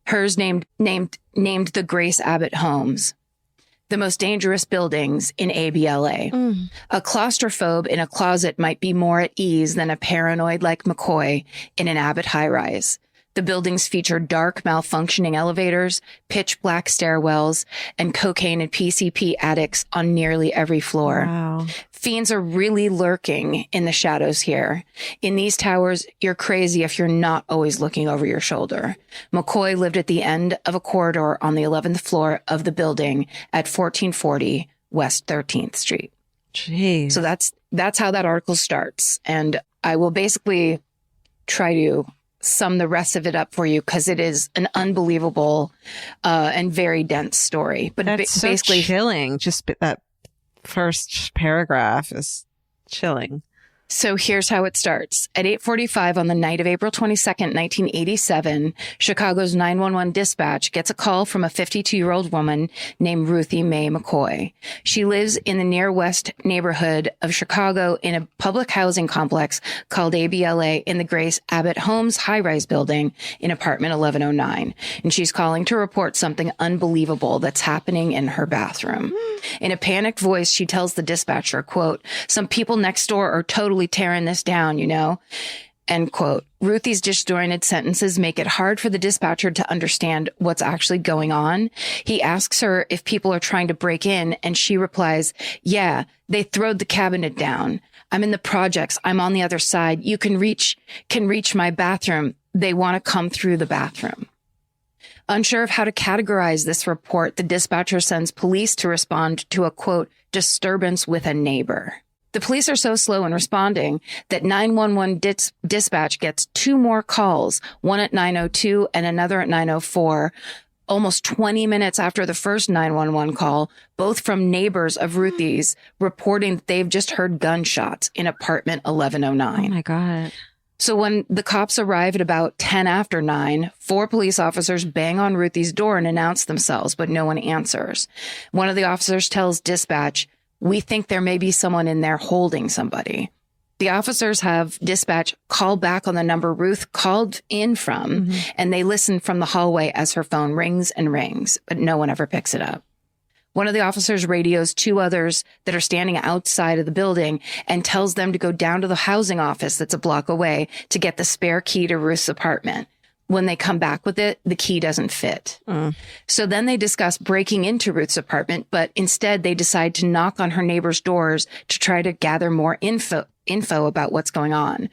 [SPEAKER 1] hers named the Grace Abbott Homes, the most dangerous buildings in ABLA. A claustrophobe in a closet might be more at ease than a paranoid like McCoy in an Abbott high-rise. The buildings feature dark, malfunctioning elevators, pitch black stairwells, and cocaine and PCP addicts on nearly every floor.
[SPEAKER 2] Wow.
[SPEAKER 1] Fiends are really lurking in the shadows here. In these towers, you're crazy if you're not always looking over your shoulder. McCoy lived at the end of a corridor on the 11th floor of the building at 1440 West 13th Street.
[SPEAKER 2] Jeez.
[SPEAKER 1] So that's how that article starts. And I will basically try to sum the rest of it up for you because it is an unbelievable and very dense story. But
[SPEAKER 2] that's so
[SPEAKER 1] basically
[SPEAKER 2] chilling. Just that first paragraph is chilling.
[SPEAKER 1] So here's how it starts. At 8:45 on the night of April 22nd, 1987, Chicago's 911 dispatch gets a call from a 52-year-old woman named Ruthie Mae McCoy. She lives in the near west neighborhood of Chicago in a public housing complex called ABLA in the Grace Abbott Homes high-rise building in apartment 1109. And she's calling to report something unbelievable that's happening in her bathroom. In a panicked voice, she tells the dispatcher, quote, "Some people next door are totally tearing this down, you know," end quote. Ruthie's disjointed sentences make it hard for the dispatcher to understand what's actually going on. He asks her if people are trying to break in, and she replies, "Yeah, they throwed the cabinet down. I'm in the projects. I'm on the other side. You can reach my bathroom. They want to come through the bathroom." Unsure of how to categorize this report, the dispatcher sends police to respond to a, quote, "disturbance with a neighbor." The police are so slow in responding that 911 dispatch gets 2 more calls, one at 9:02 and another at 9:04, almost 20 minutes after the first 911 call, both from neighbors of Ruthie's reporting that they've just heard gunshots in apartment 1109.
[SPEAKER 2] Oh my God.
[SPEAKER 1] So when the cops arrive at about 10 after 9, 4 police officers bang on Ruthie's door and announce themselves, but no one answers. One of the officers tells dispatch, "We think there may be someone in there holding somebody." The officers have dispatch call back on the number Ruth called in from, and they listen from the hallway as her phone rings and rings, but no one ever picks it up. One of the officers radios 2 others that are standing outside of the building and tells them to go down to the housing office that's a block away to get the spare key to Ruth's apartment. When they come back with it, the key doesn't fit. So then they discuss breaking into Ruth's apartment, but instead they decide to knock on her neighbors' doors to try to gather more info about what's going on.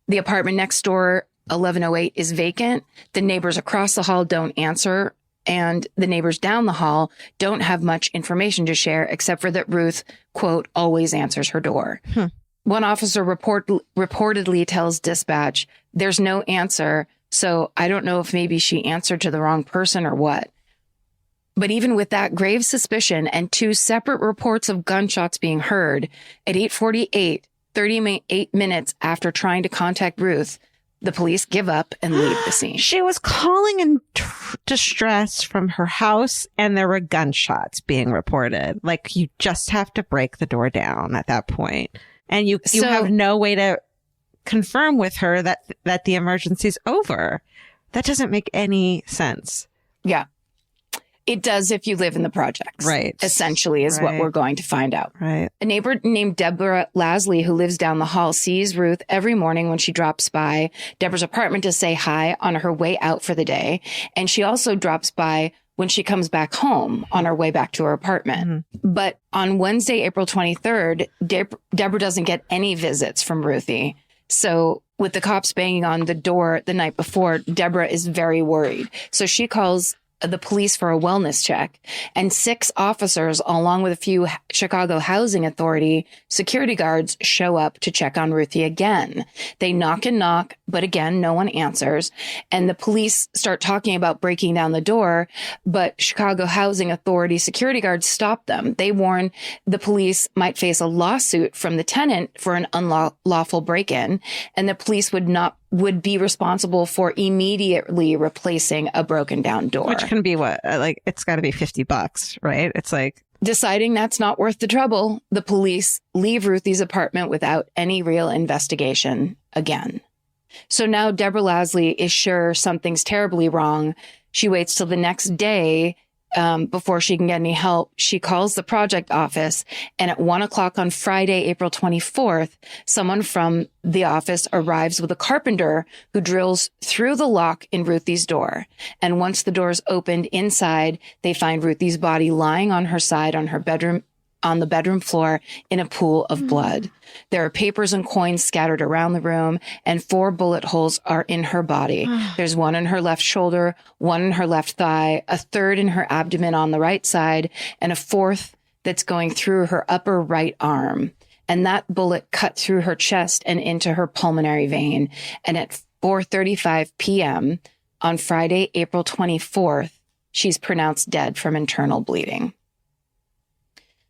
[SPEAKER 1] The apartment next door, 1108, is vacant. The neighbors across the hall don't answer. And the neighbors down the hall don't have much information to share except for that Ruth, quote, always answers her door. One officer reportedly tells dispatch, "There's no answer, so I don't know if maybe she answered to the wrong person or what." But even with that grave suspicion and 2 separate reports of gunshots being heard, at 8:48, 38 minutes after trying to contact Ruth, the police give up and leave the scene.
[SPEAKER 2] She was calling in distress from her house, and there were gunshots being reported. Like, you just have to break the door down at that point. And you have no way to confirm with her that the emergency's over. That doesn't make any sense.
[SPEAKER 1] Yeah. It does if you live in the projects.
[SPEAKER 2] Right.
[SPEAKER 1] Essentially is what we're going to find out.
[SPEAKER 2] Right.
[SPEAKER 1] A neighbor named Deborah Lasley, who lives down the hall, sees Ruth every morning when she drops by Deborah's apartment to say hi on her way out for the day. And she also drops by when she comes back home on her way back to her apartment. But on Wednesday, April 23rd, Deborah doesn't get any visits from Ruthie. So with the cops banging on the door the night before, Deborah is very worried. So she calls the police for a wellness check, and 6 officers, along with a few Chicago Housing Authority security guards, show up to check on Ruthie again. They knock and knock, but again, no one answers. And the police start talking about breaking down the door, but Chicago Housing Authority security guards stop them. They warn the police might face a lawsuit from the tenant for an unlawful break-in, and the police would be responsible for immediately replacing a broken down door.
[SPEAKER 2] Which can be what? Like, it's got to be $50, right? It's like,
[SPEAKER 1] deciding that's not worth the trouble, the police leave Ruthie's apartment without any real investigation again. So now Deborah Lasley is sure something's terribly wrong. She waits till the next day before she can get any help. She calls the project office, and at 1:00 on Friday, April 24th, someone from the office arrives with a carpenter who drills through the lock in Ruthie's door. And once the door is opened inside, they find Ruthie's body lying on her side on the bedroom floor in a pool of blood. There are papers and coins scattered around the room, and 4 bullet holes are in her body. There's one in her left shoulder, one in her left thigh, a third in her abdomen on the right side, and a 4th that's going through her upper right arm. And that bullet cut through her chest and into her pulmonary vein. And at 4:35 p.m. on Friday, April 24th, she's pronounced dead from internal bleeding.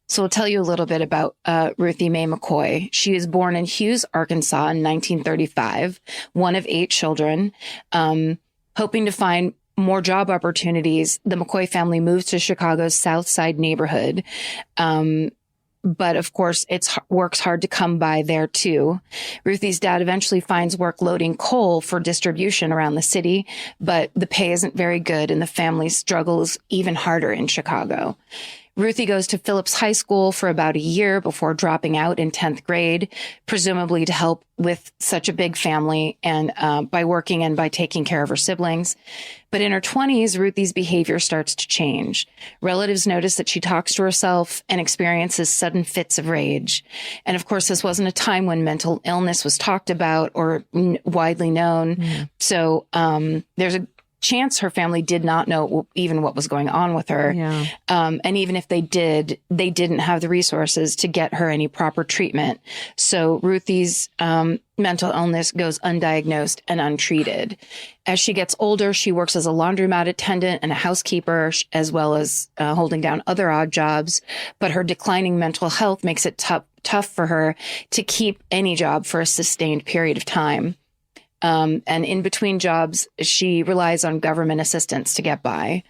[SPEAKER 1] So I'll tell you a little bit about Ruthie Mae Mccoy. She was born in Hughes, Arkansas in 1935, one of 8 children. Hoping to find more job opportunities, the McCoy family moved to Chicago's South Side neighborhood. But of course, work's hard to come by there too. Ruthie's dad eventually finds work loading coal for distribution around the city, but the pay isn't very good, and the family struggles even harder in Chicago. Ruthie goes to Phillips High School for about a year before dropping out in 10th grade, presumably to help with such a big family and by working and by taking care of her siblings. But in her 20s, Ruthie's behavior starts to change. Relatives notice that she talks to herself and experiences sudden fits of rage. And of course, this wasn't a time when mental illness was talked about or widely known. Mm. So there's a chance her family did not know even what was going on with her. Yeah. And even if they did, they didn't have the resources to get her any proper treatment. So Ruthie's mental illness goes undiagnosed and untreated. As she gets older, she works as a laundromat attendant and a housekeeper, as well as holding down other odd jobs. But her declining mental health makes it tough for her to keep any job for a sustained period of time. And in between jobs, she relies on government assistance to get by.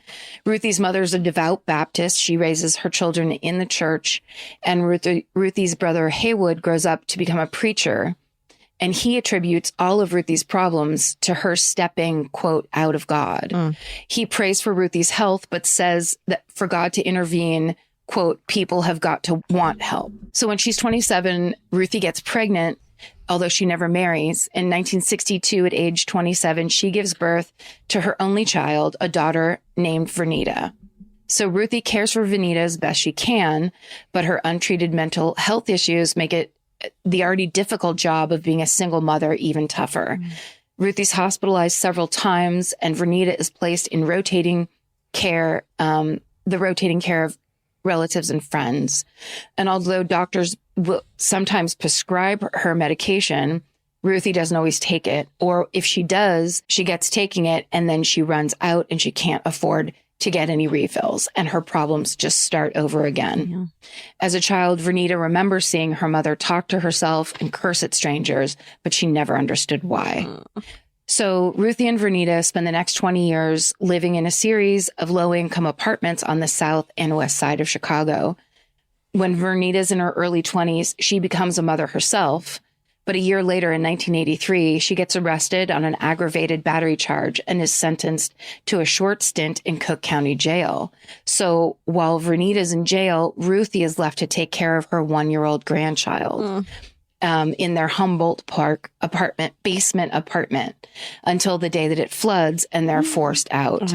[SPEAKER 1] Ruthie's mother's a devout Baptist. She raises her children in the church. And Ruthie's brother Haywood grows up to become a preacher. And he attributes all of Ruthie's problems to her stepping, quote, out of God. Mm. He prays for Ruthie's health, but says that for God to intervene, quote, people have got to want help. So when she's 27, Ruthie gets pregnant. Although she never marries. In 1962, at age 27, she gives birth to her only child, a daughter named Vernita. So Ruthie cares for Vernita as best she can, but her untreated mental health issues make it the already difficult job of being a single mother even tougher. Mm. Ruthie's hospitalized several times, and Vernita is placed in rotating care, the rotating care of relatives and friends. And although doctors will sometimes prescribe her medication, Ruthie doesn't always take it. Or if she does, she gets taking it and then she runs out and she can't afford to get any refills. And her problems just start over again. Yeah. As a child, Vernita remembers seeing her mother talk to herself and curse at strangers, but she never understood why. So Ruthie and Vernita spend the next 20 years living in a series of low-income apartments on the south and west side of Chicago. When Vernita's in her early 20s, she becomes a mother herself, But a year later, in 1983, she gets arrested on an aggravated battery charge and is sentenced to a short stint in Cook County Jail. So while Vernita's in jail, Ruthie is left to take care of her 1-year-old grandchild in their Humboldt Park basement apartment until the day that it floods and they're forced out.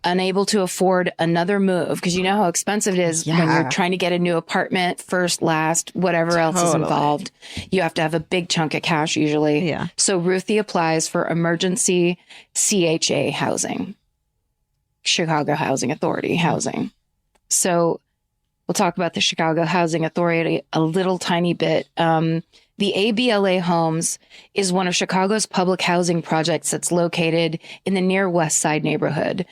[SPEAKER 1] Unable to afford another move, because you know how expensive it is when you're trying to get a new apartment, first, last, whatever else is involved. You have to have a big chunk of cash usually.
[SPEAKER 2] Yeah.
[SPEAKER 1] So Ruthie applies for emergency CHA housing, Chicago Housing Authority housing. So we'll talk about the Chicago Housing Authority a little tiny bit. The ABLA Homes is one of Chicago's public housing projects that's located in the near West Side neighborhood.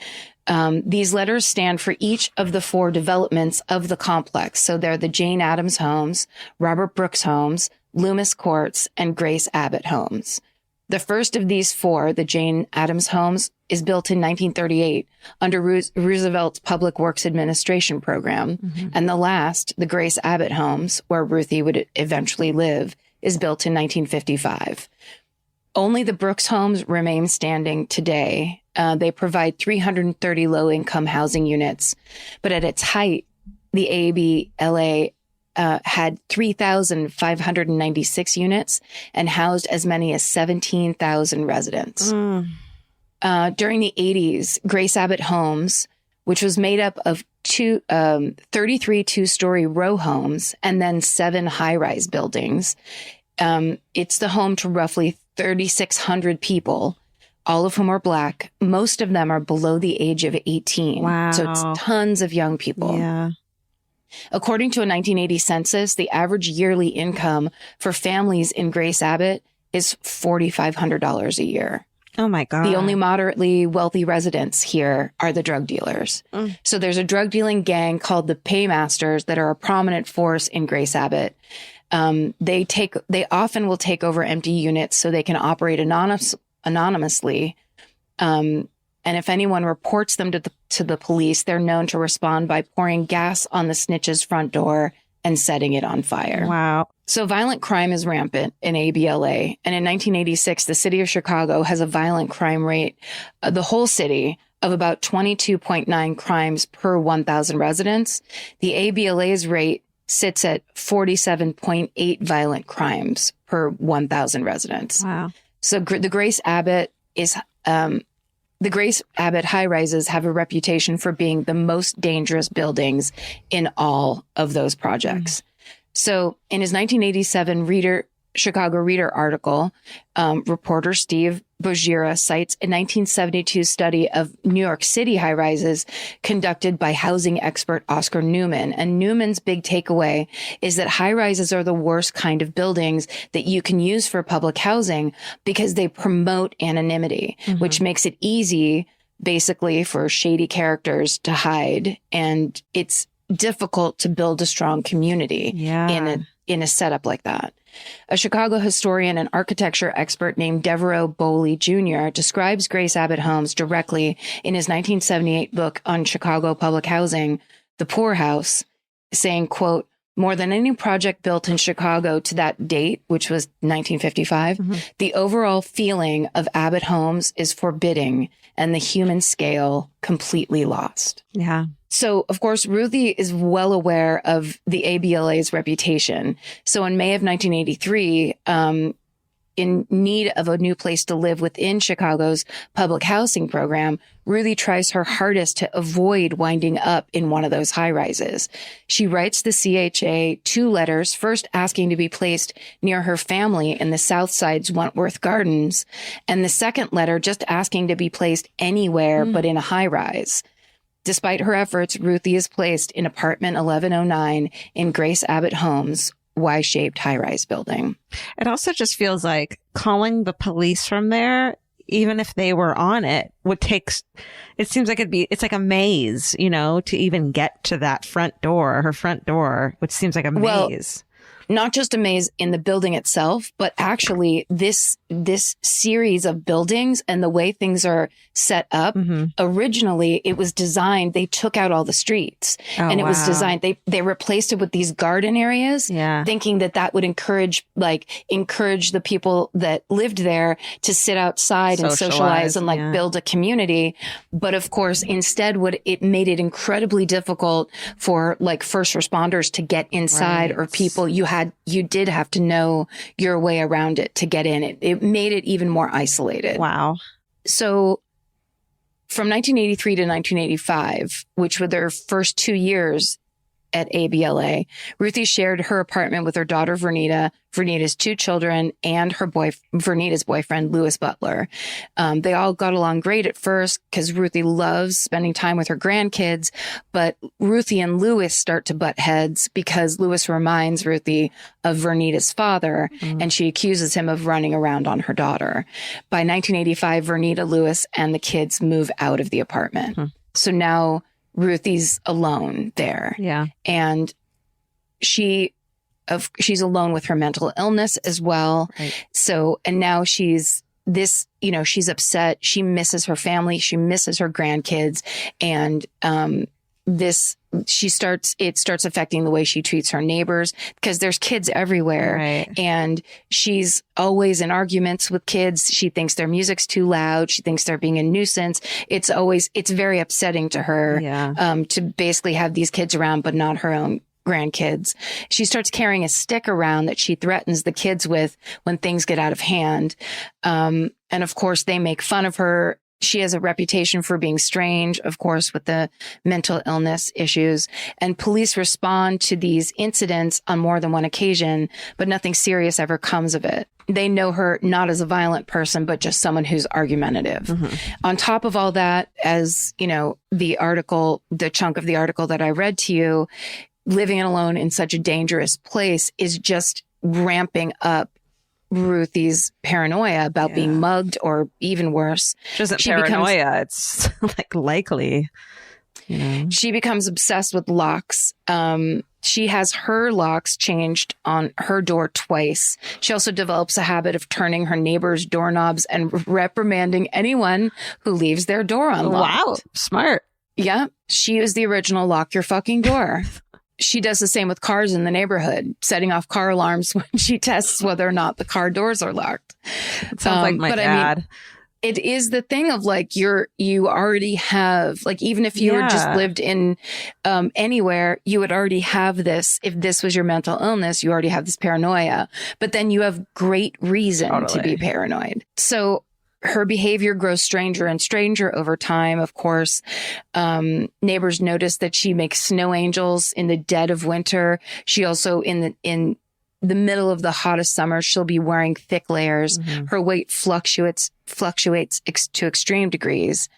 [SPEAKER 1] These letters stand for each of the 4 developments of the complex. So they're the Jane Addams Homes, Robert Brooks Homes, Loomis Courts, and Grace Abbott Homes. The first of these 4, the Jane Addams Homes, is built in 1938 under Roosevelt's Public Works Administration program. And the last, the Grace Abbott Homes, where Ruthie would eventually live, is built in 1955. Only the Brooks homes remain standing today. They provide 330 low-income housing units. But at its height, the ABLA had 3,596 units and housed as many as 17,000 residents. During the 80s, Grace Abbott Homes, which was made up of 33 two-story row homes and then 7 high-rise buildings. It's the home to roughly 3,600 people, all of whom are Black. Most of them are below the age of 18.
[SPEAKER 2] Wow.
[SPEAKER 1] So it's tons of young people.
[SPEAKER 2] Yeah.
[SPEAKER 1] According to a 1980 census, the average yearly income for families in Grace Abbott is $4,500 a year.
[SPEAKER 2] Oh my God.
[SPEAKER 1] The only moderately wealthy residents here are the drug dealers. So there's a drug dealing gang called the Paymasters that are a prominent force in Grace Abbott. They often will take over empty units so they can operate anonymously. And if anyone reports them to the police, they're known to respond by pouring gas on the snitch's front door and setting it on fire.
[SPEAKER 2] Wow.
[SPEAKER 1] So violent crime is rampant in ABLA. And in 1986, the city of Chicago has a violent crime rate, the whole city, of about 22.9 crimes per 1,000 residents. The ABLA's rate sits at 47.8 violent crimes per 1,000 residents.
[SPEAKER 2] Wow.
[SPEAKER 1] So the Grace Abbott high rises have a reputation for being the most dangerous buildings in all of those projects. So in his 1987 Chicago Reader article, reporter Steve Bogira cites a 1972 study of New York City high-rises conducted by housing expert Oscar Newman. And Newman's big takeaway is that high-rises are the worst kind of buildings that you can use for public housing because they promote anonymity, which makes it easy, basically, for shady characters to hide. And it's difficult to build a strong community in a setup like that. A Chicago historian and architecture expert named Devereaux Bowley Jr. describes Grace Abbott Homes directly in his 1978 book on Chicago public housing, The Poor House, saying, quote, "More than any project built in Chicago to that date, which was 1955, the overall feeling of Abbott Homes is forbidding and the human scale completely lost."
[SPEAKER 2] Yeah.
[SPEAKER 1] So, of course, Ruthie is well aware of the ABLA's reputation. So in May of 1983, in need of a new place to live within Chicago's public housing program, Ruthie tries her hardest to avoid winding up in one of those high rises. She writes the CHA 2 letters, first asking to be placed near her family in the South Side's Wentworth Gardens, and the second letter just asking to be placed anywhere but in a high rise. Despite her efforts, Ruthie is placed in apartment 1109 in Grace Abbott Homes' Y-shaped high-rise building.
[SPEAKER 2] It also just feels like calling the police from there, even if they were on it, it seems like it's like a maze, to even get to that front door, her front door, which seems like a maze.
[SPEAKER 1] not just a maze in the building itself, but actually this series of buildings and the way things are set up. Originally, it was designed, they took out all the streets and it was designed, they replaced it with these garden areas, thinking that would encourage the people that lived there to sit outside and socialize and build a community. But of course, instead, it made it incredibly difficult for first responders to get inside, or people you did have to know your way around it to get in. It made it even more isolated.
[SPEAKER 2] Wow.
[SPEAKER 1] So from 1983 to 1985, which were their first 2 years at ABLA, Ruthie shared her apartment with her daughter, Vernita, Vernita's 2 children, and Vernita's boyfriend, Louis Butler. They all got along great at first because Ruthie loves spending time with her grandkids, but Ruthie and Louis start to butt heads because Louis reminds Ruthie of Vernita's father, and she accuses him of running around on her daughter. By 1985, Vernita, Louis, and the kids move out of the apartment. So now Ruthie's alone there.
[SPEAKER 2] Yeah.
[SPEAKER 1] And she's alone with her mental illness as well.
[SPEAKER 2] Right.
[SPEAKER 1] So, and now she's upset. She misses her family. She misses her grandkids. And, it starts affecting the way she treats her neighbors because there's kids everywhere.
[SPEAKER 2] Right.
[SPEAKER 1] And she's always in arguments with kids. She thinks their music's too loud. She thinks they're being a nuisance. It's very upsetting to her, to basically have these kids around, but not her own grandkids. She starts carrying a stick around that she threatens the kids with when things get out of hand. And of course, they make fun of her. She has a reputation for being strange, of course, with the mental illness issues. And police respond to these incidents on more than one occasion, but nothing serious ever comes of it. They know her not as a violent person, but just someone who's argumentative. On top of all that, as you know, the chunk of the article that I read to you, living alone in such a dangerous place is just ramping up Ruthie's paranoia about being mugged, or even worse.
[SPEAKER 2] It isn't paranoia. It's likely.
[SPEAKER 1] She becomes obsessed with locks. She has her locks changed on her door twice. She also develops a habit of turning her neighbors' doorknobs and reprimanding anyone who leaves their door unlocked.
[SPEAKER 2] Wow. Smart.
[SPEAKER 1] Yeah. She is the original lock your fucking door. She does the same with cars in the neighborhood, setting off car alarms when she tests whether or not the car doors are locked.
[SPEAKER 2] It sounds like my dad.
[SPEAKER 1] I mean, it is the thing of you already have, even if you were just lived in anywhere, you would already have this. If this was your mental illness, you already have this paranoia, but then you have great reason to be paranoid. So her behavior grows stranger and stranger over time. Of course, neighbors notice that she makes snow angels in the dead of winter. She also, in the middle of the hottest summer, she'll be wearing thick layers. Her weight fluctuates to extreme degrees.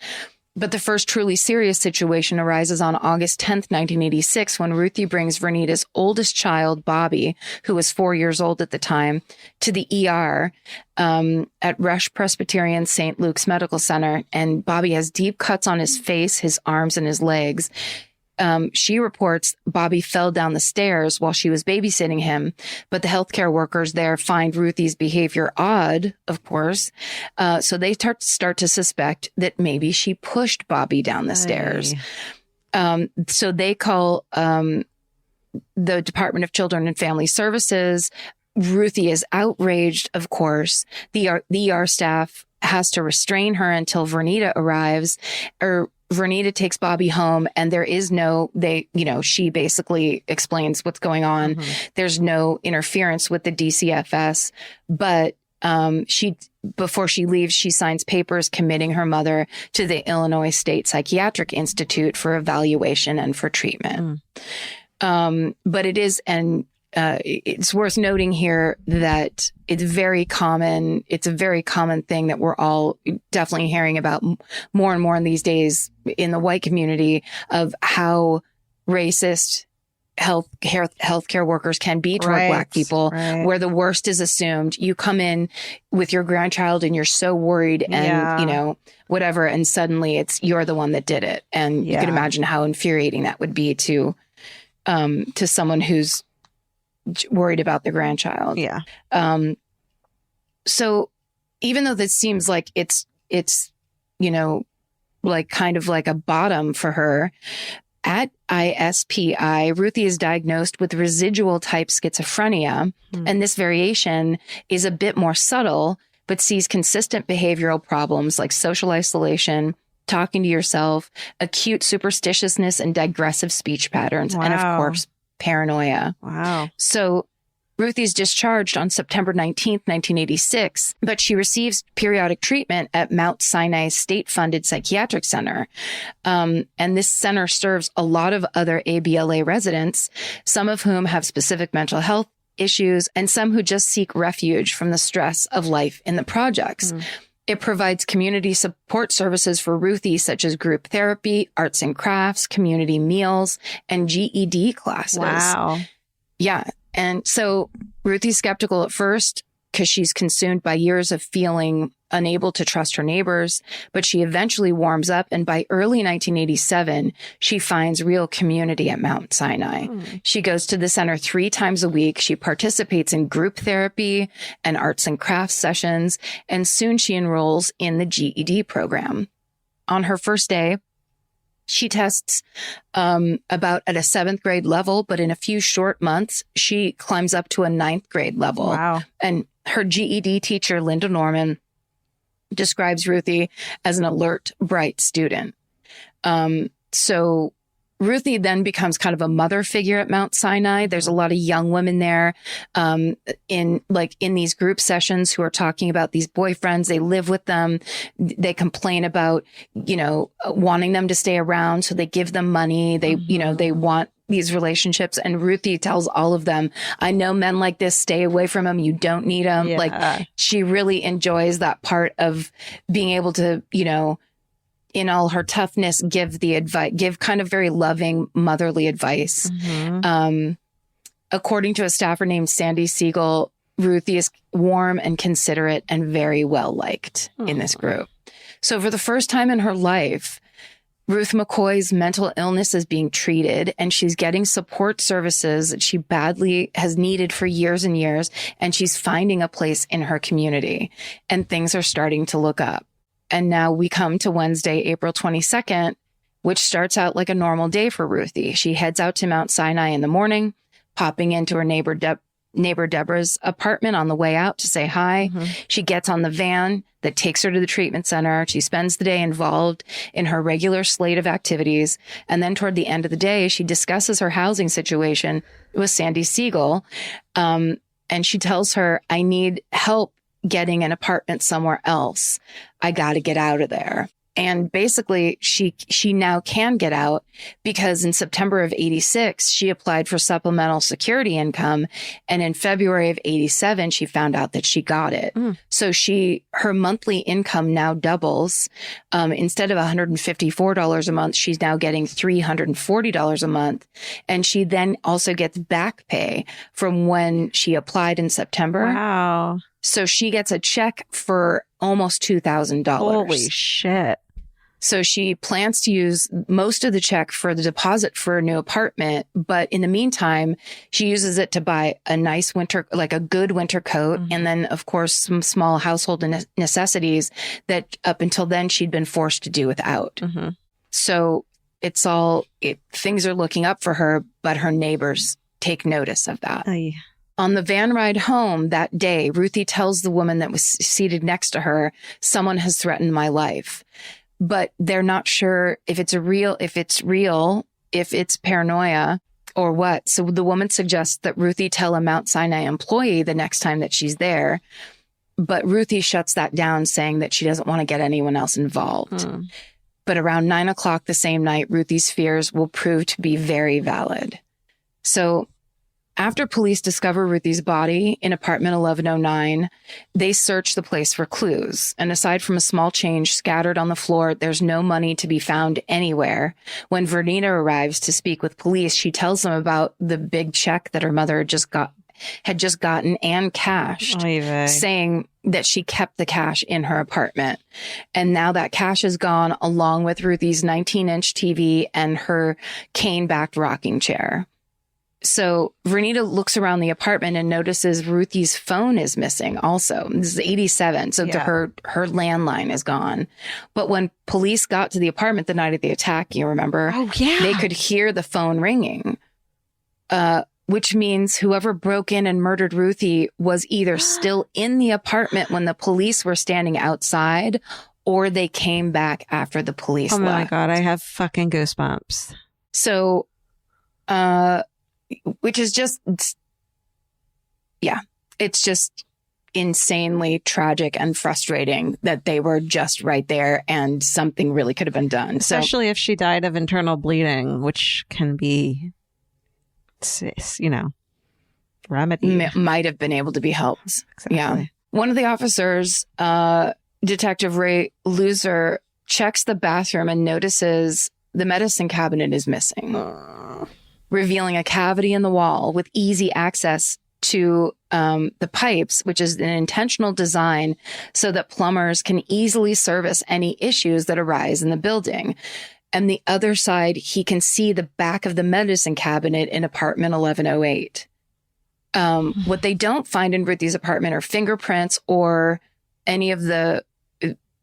[SPEAKER 1] But the first truly serious situation arises on August 10th, 1986, when Ruthie brings Vernita's oldest child, Bobby, who was 4 years old at the time, to the ER at Rush Presbyterian St. Luke's Medical Center. And Bobby has deep cuts on his face, his arms, and his legs. She reports Bobby fell down the stairs while she was babysitting him, but the healthcare workers there find Ruthie's behavior odd, of course. So they start to suspect that maybe she pushed Bobby down the stairs. So they call the Department of Children and Family Services. Ruthie is outraged, of course. The ER staff has to restrain her until Vernita arrives, or Vernita takes Bobby home, and there is she basically explains what's going on. There's no interference with the DCFS, but before she leaves, she signs papers committing her mother to the Illinois State Psychiatric Institute for evaluation and for treatment. But it's worth noting here that it's very common. It's a very common thing that we're all definitely hearing about more and more in these days in the white community, of how racist healthcare workers can be toward Black people, where the worst is assumed. You come in with your grandchild and you're so worried and, whatever. And suddenly you're the one that did it. And you can imagine how infuriating that would be to someone who's worried about the grandchild.
[SPEAKER 2] Yeah.
[SPEAKER 1] So even though this seems like it's, like kind of like a bottom for her, at ISPI, Ruthie is diagnosed with residual type schizophrenia. And this variation is a bit more subtle, but sees consistent behavioral problems like social isolation, talking to yourself, acute superstitiousness, and digressive speech patterns. And of course, paranoia.
[SPEAKER 2] Wow.
[SPEAKER 1] So Ruthie's discharged on September 19th, 1986, but she receives periodic treatment at Mount Sinai state-funded psychiatric center. And this center serves a lot of other ABLA residents, some of whom have specific mental health issues and some who just seek refuge from the stress of life in the projects. It provides community support services for Ruthie, such as group therapy, arts and crafts, community meals, and GED classes.
[SPEAKER 2] Wow.
[SPEAKER 1] Yeah. And so Ruthie's skeptical at first because she's consumed by years of feeling unable to trust her neighbors, but she eventually warms up. And by early 1987, she finds real community at Mount Sinai. She goes to the center 3 times a week. She participates in group therapy and arts and crafts sessions. And soon she enrolls in the GED program. On her first day, she tests about at a 7th grade level, but in a few short months, she climbs up to a 9th grade level.
[SPEAKER 2] Wow.
[SPEAKER 1] And her GED teacher, Linda Norman, describes Ruthie as an alert, bright student. So Ruthie then becomes kind of a mother figure at Mount Sinai. There's a lot of young women there, in these group sessions who are talking about these boyfriends. They live with them. They complain about, wanting them to stay around. So they give them money. They, they want these relationships. And Ruthie tells all of them, I know men like this, stay away from them. You don't need them.
[SPEAKER 2] Yeah.
[SPEAKER 1] Like she really enjoys that part of being able to, in all her toughness, give kind of very loving motherly advice. According to a staffer named Sandy Siegel, Ruthie is warm and considerate and very well liked in this group. So for the first time in her life, Ruth McCoy's mental illness is being treated and she's getting support services that she badly has needed for years and years. And she's finding a place in her community and things are starting to look up. And now we come to Wednesday, April 22nd, which starts out like a normal day for Ruthie. She heads out to Mount Sinai in the morning, popping into her neighbor Deborah's apartment on the way out to say hi. She gets on the van that takes her to the treatment center. She spends the day involved in her regular slate of activities. And then toward the end of the day, she discusses her housing situation with Sandy Siegel. And she tells her, I need help getting an apartment somewhere else. I got to get out of there. And basically, she now can get out because in September of 86, she applied for supplemental security income. And in February of 87, she found out that she got it. So her monthly income now doubles. Instead of $154 a month, she's now getting $340 a month. And she then also gets back pay from when she applied in September.
[SPEAKER 2] Wow.
[SPEAKER 1] So she gets a check for almost $2,000.
[SPEAKER 2] Holy shit.
[SPEAKER 1] So she plans to use most of the check for the deposit for a new apartment. But in the meantime, she uses it to buy a nice a good winter coat. And then, of course, some small household necessities that up until then she'd been forced to do without. So things are looking up for her, but her neighbors take notice of that. On the van ride home that day, Ruthie tells the woman that was seated next to her, someone has threatened my life. But they're not sure if it's real, if it's paranoia or what. So the woman suggests that Ruthie tell a Mount Sinai employee the next time that she's there. But Ruthie shuts that down, saying that she doesn't want to get anyone else involved. But around 9:00 the same night, Ruthie's fears will prove to be very valid. So after police discover Ruthie's body in apartment 1109, they search the place for clues. And aside from a small change scattered on the floor, there's no money to be found anywhere. When Vernita arrives to speak with police, she tells them about the big check that her mother had just gotten and cashed, saying that she kept the cash in her apartment. And now that cash is gone, along with Ruthie's 19-inch TV and her cane-backed rocking chair. So Vernita looks around the apartment and notices Ruthie's phone is missing also. This is 87. So her landline is gone. But when police got to the apartment the night of the attack, you remember?
[SPEAKER 2] Oh, yeah.
[SPEAKER 1] They could hear the phone ringing, which means whoever broke in and murdered Ruthie was either still in the apartment when the police were standing outside, or they came back after the police left.
[SPEAKER 2] Oh my God, I have fucking goosebumps.
[SPEAKER 1] So, which is just, it's just insanely tragic and frustrating that they were just right there and something really could have been done.
[SPEAKER 2] Especially if she died of internal bleeding, which can be, remedied.
[SPEAKER 1] Might have been able to be helped.
[SPEAKER 2] Exactly.
[SPEAKER 1] Yeah. One of the officers, Detective Ray Loser, checks the bathroom and notices the medicine cabinet is missing, revealing a cavity in the wall with easy access to the pipes, which is an intentional design so that plumbers can easily service any issues that arise in the building. And the other side, he can see the back of the medicine cabinet in apartment 1108. What they don't find in Ruthie's apartment are fingerprints or any of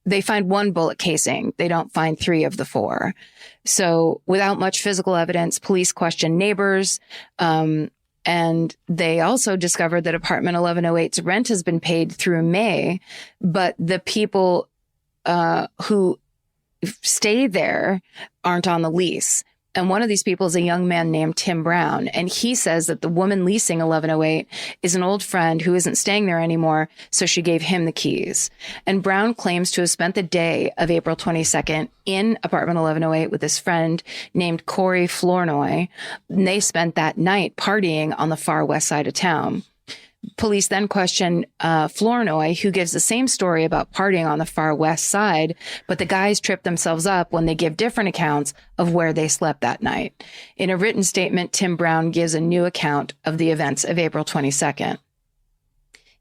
[SPEAKER 1] they find one bullet casing. They don't find 3 of the 4. So without much physical evidence, police question neighbors. And they also discovered that apartment 1108's rent has been paid through May, but the people who stay there aren't on the lease. And one of these people is a young man named Tim Brown. And he says that the woman leasing 1108 is an old friend who isn't staying there anymore. So she gave him the keys. And Brown claims to have spent the day of April 22nd in apartment 1108 with his friend named Corey Flournoy. And they spent that night partying on the far west side of town. Police then question Flournoy, who gives the same story about partying on the far west side, but the guys trip themselves up when they give different accounts of where they slept that night. In a written statement, Tim Brown gives a new account of the events of April 22nd.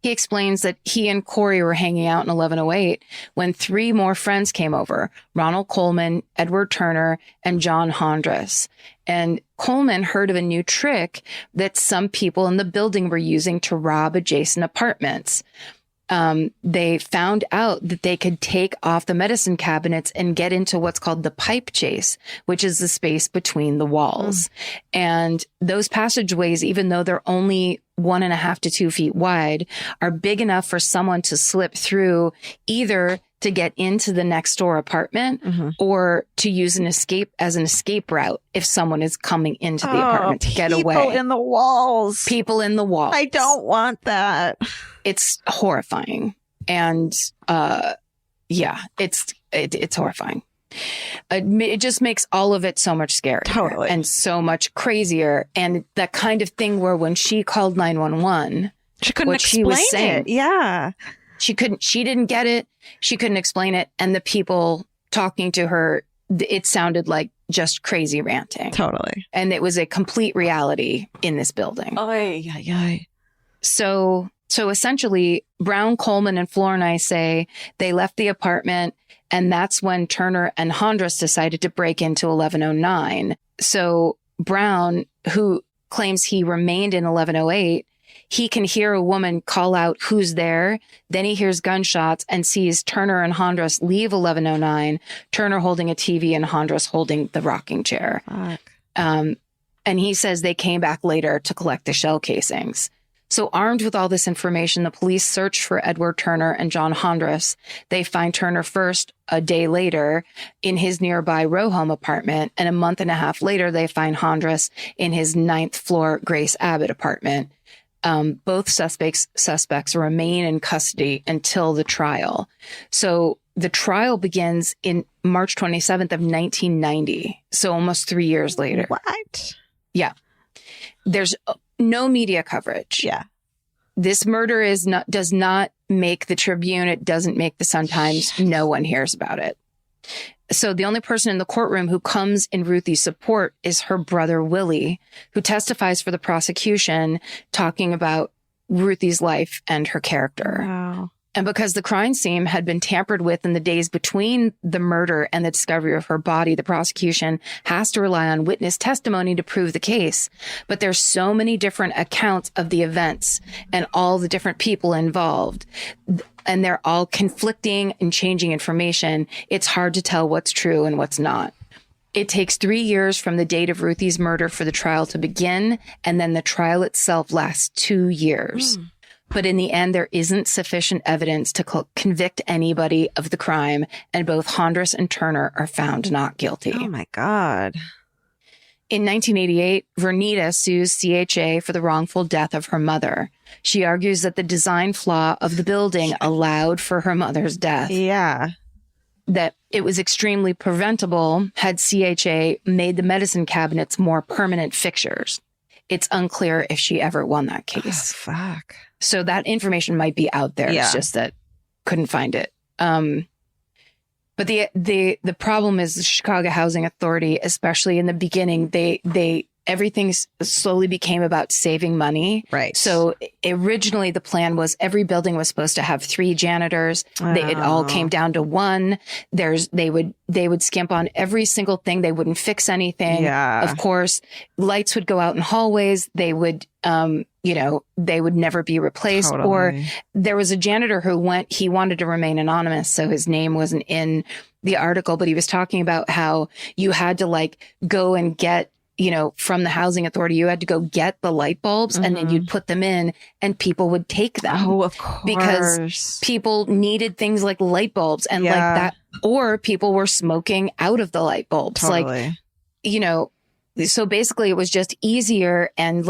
[SPEAKER 1] He explains that he and Corey were hanging out in 1108 when 3 more friends came over, Ronald Coleman, Edward Turner, and John Hondras. And Coleman heard of a new trick that some people in the building were using to rob adjacent apartments. They found out that they could take off the medicine cabinets and get into what's called the pipe chase, which is the space between the walls. And those passageways, even though they're only 1.5 to 2 feet wide, are big enough for someone to slip through, either to get into the next door apartment or to use an escape route if someone is coming into the apartment to get away.
[SPEAKER 2] People in the walls.
[SPEAKER 1] People in the walls.
[SPEAKER 2] I don't want that.
[SPEAKER 1] It's horrifying. And it's horrifying. It just makes all of it so much scarier.
[SPEAKER 2] Totally.
[SPEAKER 1] And so much crazier. And that kind of thing where when she called 911,
[SPEAKER 2] she couldn't explain it. Yeah.
[SPEAKER 1] She didn't get it. She couldn't explain it. And the people talking to her, it sounded like just crazy ranting.
[SPEAKER 2] Totally.
[SPEAKER 1] And it was a complete reality in this building. So essentially, Brown, Coleman, and Flournoy say they left the apartment, and that's when Turner and Hondras decided to break into 1109. So Brown, who claims he remained in 1108, he can hear a woman call out, "Who's there?" Then he hears gunshots and sees Turner and Hondras leave 1109, Turner holding a TV and Hondras holding the rocking chair. And he says they came back later to collect the shell casings. So armed with all this information, the police search for Edward Turner and John Hondras. They find Turner first a day later in his nearby row home apartment. And a month and a half later, they find Hondras in his 9th floor Grace Abbott apartment. Both suspects remain in custody until the trial. So the trial begins in March 27th of 1990. So almost 3 years later.
[SPEAKER 2] What?
[SPEAKER 1] Yeah. There's no media coverage.
[SPEAKER 2] Yeah.
[SPEAKER 1] This murder does not make the Tribune. It doesn't make the Sun-Times. No one hears about it. So the only person in the courtroom who comes in Ruthie's support is her brother, Willie, who testifies for the prosecution, talking about Ruthie's life and her character.
[SPEAKER 2] Wow.
[SPEAKER 1] And because the crime scene had been tampered with in the days between the murder and the discovery of her body, the prosecution has to rely on witness testimony to prove the case. But there's so many different accounts of the events and all the different people involved, and they're all conflicting and changing information. It's hard to tell what's true and what's not. It takes 3 years from the date of Ruthie's murder for the trial to begin, and then the trial itself lasts 2 years. But in the end, there isn't sufficient evidence to convict anybody of the crime, and both Hondros and Turner are found not guilty.
[SPEAKER 2] Oh, my God.
[SPEAKER 1] In 1988, Vernita sues CHA for the wrongful death of her mother. She argues that the design flaw of the building allowed for her mother's death.
[SPEAKER 2] Yeah.
[SPEAKER 1] That it was extremely preventable had CHA made the medicine cabinets more permanent fixtures. It's unclear if she ever won that case.
[SPEAKER 2] Oh, fuck.
[SPEAKER 1] So that information might be out there.
[SPEAKER 2] Yeah.
[SPEAKER 1] It's just that couldn't find it. But the problem is the Chicago Housing Authority, especially in the beginning, everything slowly became about saving money.
[SPEAKER 2] Right.
[SPEAKER 1] So originally the plan was every building was supposed to have 3 janitors. It all came down to 1. They would skimp on every single thing. They wouldn't fix anything.
[SPEAKER 2] Yeah.
[SPEAKER 1] Of course, lights would go out in hallways. They would, they would never be replaced.
[SPEAKER 2] Totally.
[SPEAKER 1] Or there was a janitor he wanted to remain anonymous, so his name wasn't in the article, but he was talking about how you had to go and get, from the housing authority, you had to go get the light bulbs and then you'd put them in and people would take them.
[SPEAKER 2] Oh, of course.
[SPEAKER 1] Because people needed things like light bulbs and like that, or people were smoking out of the light bulbs.
[SPEAKER 2] Totally.
[SPEAKER 1] So basically it was just easier, and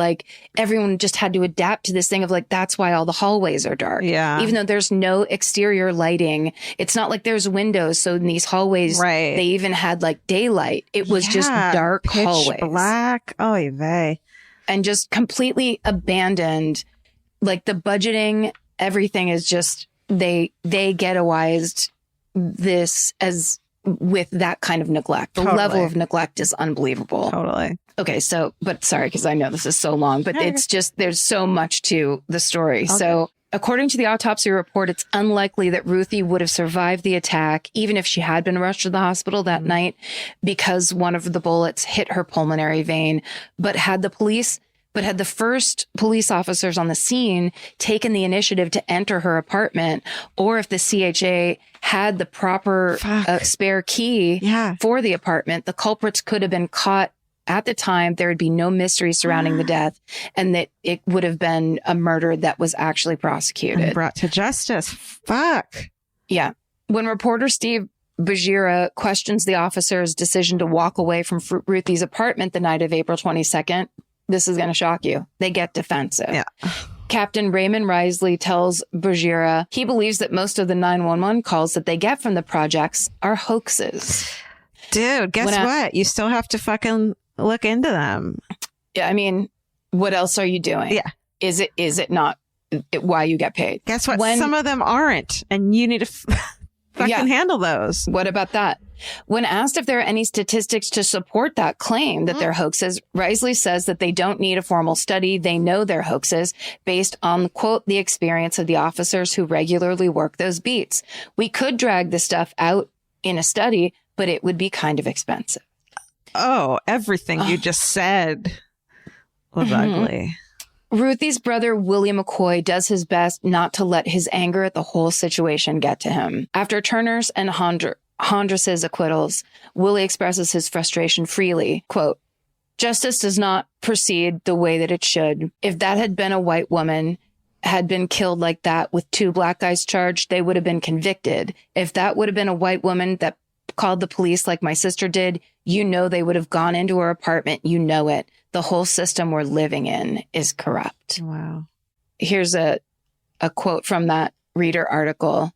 [SPEAKER 1] everyone just had to adapt to this thing of that's why all the hallways are dark.
[SPEAKER 2] Yeah.
[SPEAKER 1] Even though there's no exterior lighting, it's not like there's windows. So in these hallways,
[SPEAKER 2] right,
[SPEAKER 1] they even had daylight. It was just dark
[SPEAKER 2] pitch
[SPEAKER 1] hallways.
[SPEAKER 2] Black. Oh, vey.
[SPEAKER 1] And just completely abandoned. The budgeting, everything is just, they ghettoized this as with that kind of neglect. The level of neglect is unbelievable.
[SPEAKER 2] Totally.
[SPEAKER 1] Okay. So, but sorry, because I know this is so long, but it's just, there's so much to the story. Okay. So according to the autopsy report, it's unlikely that Ruthie would have survived the attack, even if she had been rushed to the hospital that night, because one of the bullets hit her pulmonary vein. But had the first police officers on the scene taken the initiative to enter her apartment, or if the CHA had the proper spare key for the apartment, the culprits could have been caught at the time. There would be no mystery surrounding the death, and that it would have been a murder that was actually prosecuted
[SPEAKER 2] and brought to justice. Fuck.
[SPEAKER 1] Yeah. When reporter Steve Bajira questions the officer's decision to walk away from Ruthie's apartment the night of April 22nd, this is going to shock you. They get defensive.
[SPEAKER 2] Yeah.
[SPEAKER 1] Captain Raymond Risley tells Bajira he believes that most of the 911 calls that they get from the projects are hoaxes.
[SPEAKER 2] Dude, guess what? You still have to fucking look into them.
[SPEAKER 1] Yeah, I mean, what else are you doing?
[SPEAKER 2] Yeah.
[SPEAKER 1] Is it not why you get paid?
[SPEAKER 2] Guess what? Some of them aren't, and you need to fucking handle those.
[SPEAKER 1] What about that? When asked if there are any statistics to support that claim that they're hoaxes, Risley says that they don't need a formal study. They know they're hoaxes based on, quote, the experience of the officers who regularly work those beats. We could drag the stuff out in a study, but it would be kind of expensive.
[SPEAKER 2] Oh, everything you just said was ugly.
[SPEAKER 1] Ruthie's brother, William McCoy, does his best not to let his anger at the whole situation get to him. After Turner's and Hondros' acquittals, Willie expresses his frustration freely. Quote, "Justice does not proceed the way that it should. If that had been a white woman had been killed like that with 2 black guys charged, they would have been convicted. If that would have been a white woman that called the police like my sister did, they would have gone into her apartment. It. The whole system we're living in is corrupt."
[SPEAKER 2] Wow.
[SPEAKER 1] Here's a quote from that Reader article.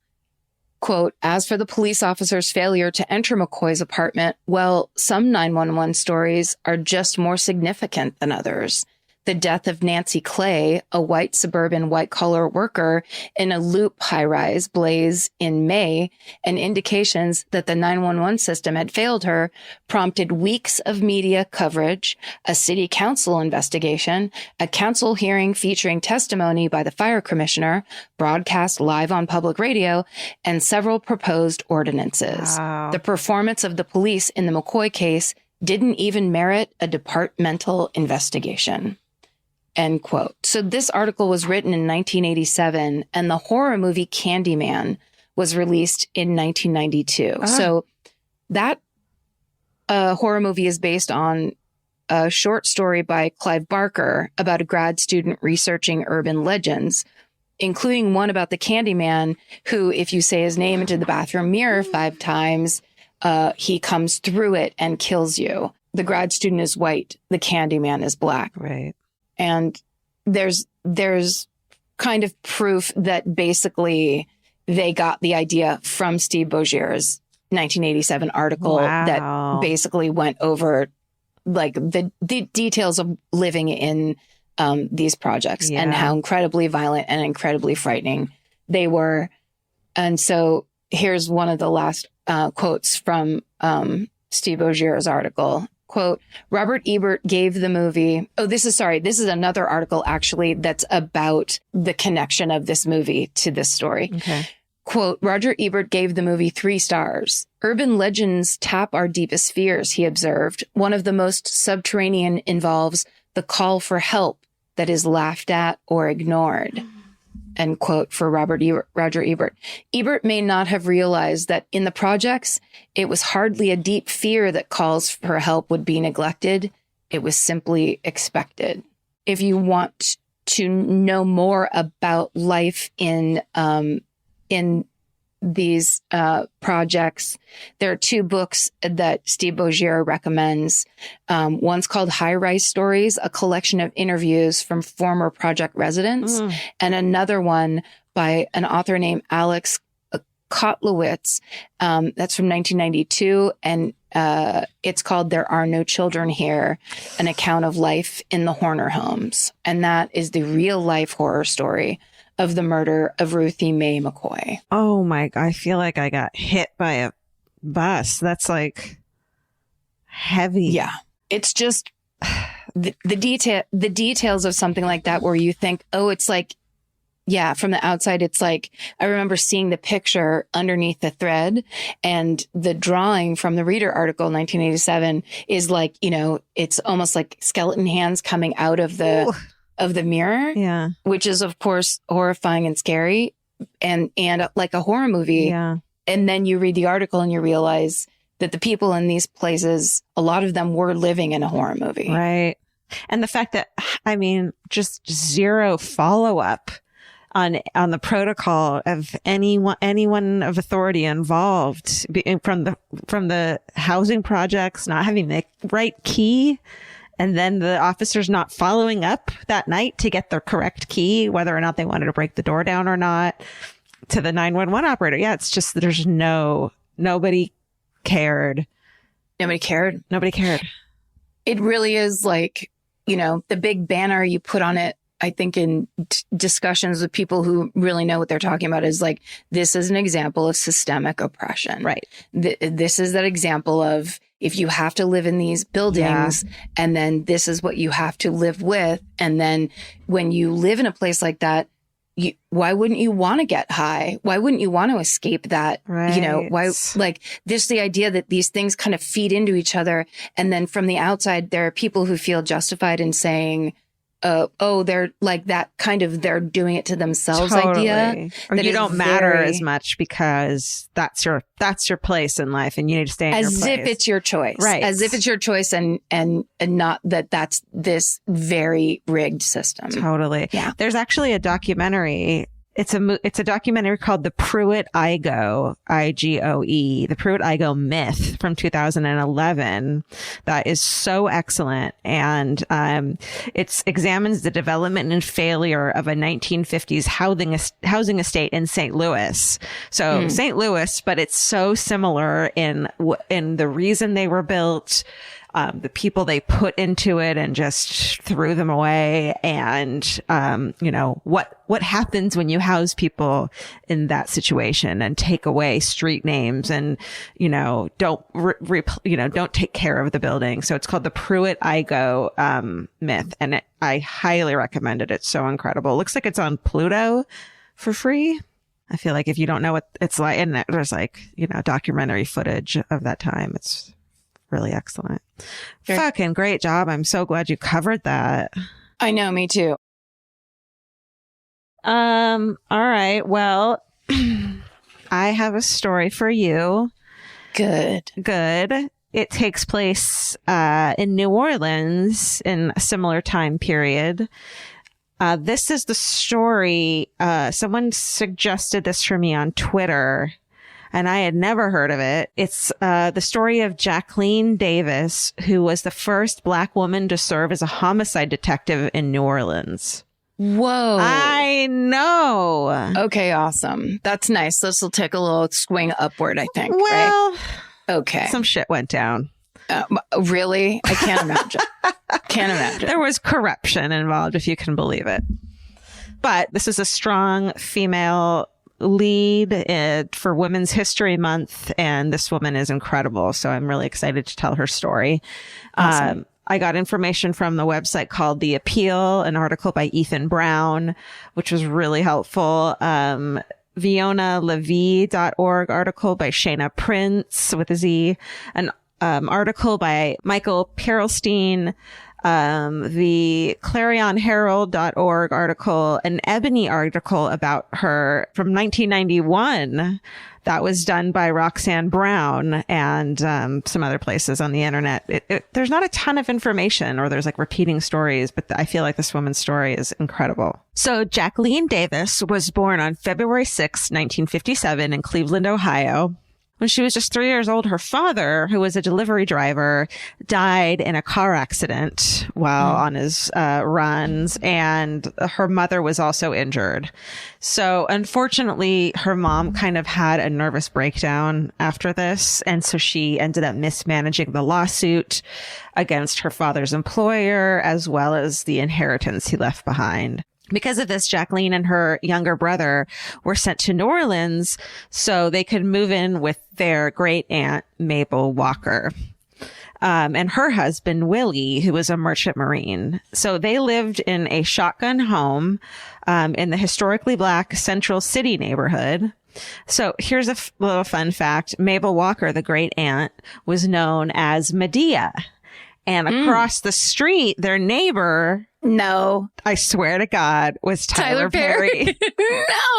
[SPEAKER 1] Quote, "As for the police officer's failure to enter McCoy's apartment, well, some 911 stories are just more significant than others. the death of Nancy Clay, a white suburban white-collar worker in a Loop high-rise blaze in May, and indications that the 911 system had failed her prompted weeks of media coverage, a city council investigation, a council hearing featuring testimony by the fire commissioner, broadcast live on public radio, and several proposed ordinances.
[SPEAKER 2] Wow.
[SPEAKER 1] The performance of the police in the McCoy case didn't even merit a departmental investigation. End quote. So this article was written in 1987, and the horror movie Candyman was released in 1992. So that horror movie is based on a short story by Clive Barker about a grad student researching urban legends, including one about the Candyman, who, if you say his name into the bathroom mirror 5 times, he comes through it and kills you. The grad student is white. The Candyman is black.
[SPEAKER 2] Right.
[SPEAKER 1] And there's kind of proof that basically they got the idea from Steve Bogier's 1987 article that basically went over like the details of living in these projects and how incredibly violent and incredibly frightening they were. And so here's one of the last quotes from Steve Bogier's article. Quote, Robert Ebert gave the movie. This is another article actually that's about the connection of this movie to this story.
[SPEAKER 2] Okay.
[SPEAKER 1] Quote, Roger Ebert gave the movie 3 stars. Urban legends tap our deepest fears, he observed. One of the most subterranean involves the call for help that is laughed at or ignored. End quote for Roger Ebert. Ebert may not have realized that in the projects, it was hardly a deep fear that calls for help would be neglected. It was simply expected. If you want to know more about life in these projects, there are 2 books that Steve Bogier recommends. One's called High Rise Stories, a collection of interviews from former project residents, and another one by an author named Alex Kotlowitz. That's from 1992, and it's called There Are No Children Here, an account of life in the Horner homes. And that is the real life horror story of the murder of Ruthie Mae McCoy.
[SPEAKER 2] Oh my, I feel like I got hit by a bus. That's like heavy.
[SPEAKER 1] Yeah. It's just the details of something like that where you think, oh, it's like, yeah, from the outside, it's like, I remember seeing the picture underneath the thread, and the drawing from the Reader article, 1987, is like, it's almost like skeleton hands coming out of the mirror,
[SPEAKER 2] yeah,
[SPEAKER 1] which is of course horrifying and scary, and like a horror movie.
[SPEAKER 2] Yeah.
[SPEAKER 1] And then you read the article and you realize that the people in these places, a lot of them were living in a horror movie.
[SPEAKER 2] Right. And the fact that, just zero follow up on the protocol of anyone of authority involved, from the housing projects not having the right key, and then the officers not following up that night to get the correct key, whether or not they wanted to break the door down or not, to the 911 operator. Yeah, it's just nobody cared.
[SPEAKER 1] Nobody cared.
[SPEAKER 2] Nobody cared.
[SPEAKER 1] It really is like, the big banner you put on it, I think in discussions with people who really know what they're talking about, is like, this is an example of systemic oppression.
[SPEAKER 2] Right.
[SPEAKER 1] This is that example of, if you have to live in these buildings, and then this is what you have to live with. And then when you live in a place like that, why wouldn't you want to get high? Why wouldn't you want to escape that?
[SPEAKER 2] Right.
[SPEAKER 1] Why, like, this, the idea that these things kind of feed into each other. And then from the outside, there are people who feel justified in saying, they're like that kind of, they're doing it to themselves idea.
[SPEAKER 2] Or you don't matter as much because that's your place in life, and you need to stay in your place.
[SPEAKER 1] As if it's your choice.
[SPEAKER 2] Right.
[SPEAKER 1] As if it's your choice, and not that's this very rigged system.
[SPEAKER 2] Totally.
[SPEAKER 1] Yeah.
[SPEAKER 2] There's actually a documentary. It's a documentary called The Pruitt-Igoe, I-G-O-E, The Pruitt-Igoe Myth from 2011. That is so excellent. And it examines the development and failure of a 1950s housing estate in St. Louis. So St. Louis, but it's so similar in the reason they were built, the people they put into it and just threw them away. And, what happens when you house people in that situation and take away street names and, don't take care of the building. So it's called the Pruitt-Igoe myth. And I highly recommend it. It's so incredible. It looks like it's on Pluto for free. I feel like if you don't know what it's like, and there's documentary footage of that time. It's really excellent. Sure. Fucking great job. I'm so glad you covered that.
[SPEAKER 1] I know, me too.
[SPEAKER 2] All right. Well, I have a story for you.
[SPEAKER 1] Good.
[SPEAKER 2] It takes place in New Orleans in a similar time period. This is the story. Someone suggested this for me on Twitter, and I had never heard of it. It's the story of Jacqueline Davis, who was the first Black woman to serve as a homicide detective in New Orleans.
[SPEAKER 1] Whoa.
[SPEAKER 2] I know.
[SPEAKER 1] Okay, awesome. That's nice. This will take a little swing upward, I think.
[SPEAKER 2] Well,
[SPEAKER 1] right? Okay.
[SPEAKER 2] Some shit went down.
[SPEAKER 1] Really? I can't imagine. Can't imagine.
[SPEAKER 2] There was corruption involved, if you can believe it. But this is a strong female lead for Women's History Month, and this woman is incredible. So I'm really excited to tell her story.
[SPEAKER 1] Awesome.
[SPEAKER 2] I got information from the website called The Appeal, an article by Ethan Brown, which was really helpful. VionaLevy.org article by Shayna Prince with a Z, an article by Michael Perelstein, the ClarionHerald.org article, an Ebony article about her from 1991 that was done by Roxanne Brown, and some other places on the internet. There's not a ton of information, or there's like repeating stories, but I feel like this woman's story is incredible. So Jacqueline Davis was born on February 6, 1957 in Cleveland, Ohio. When she was just 3 years old, her father, who was a delivery driver, died in a car accident while on his runs, and her mother was also injured. So unfortunately, her mom kind of had a nervous breakdown after this, and so she ended up mismanaging the lawsuit against her father's employer, as well as the inheritance he left behind. Because of this, Jacqueline and her younger brother were sent to New Orleans so they could move in with their great aunt, Mabel Walker, and her husband, Willie, who was a merchant marine. So they lived in a shotgun home in the historically Black Central City neighborhood. So here's a little fun fact. Mabel Walker, the great aunt, was known as Medea. And across the street, their neighbor...
[SPEAKER 1] No.
[SPEAKER 2] I swear to God, was Tyler Perry.
[SPEAKER 1] No.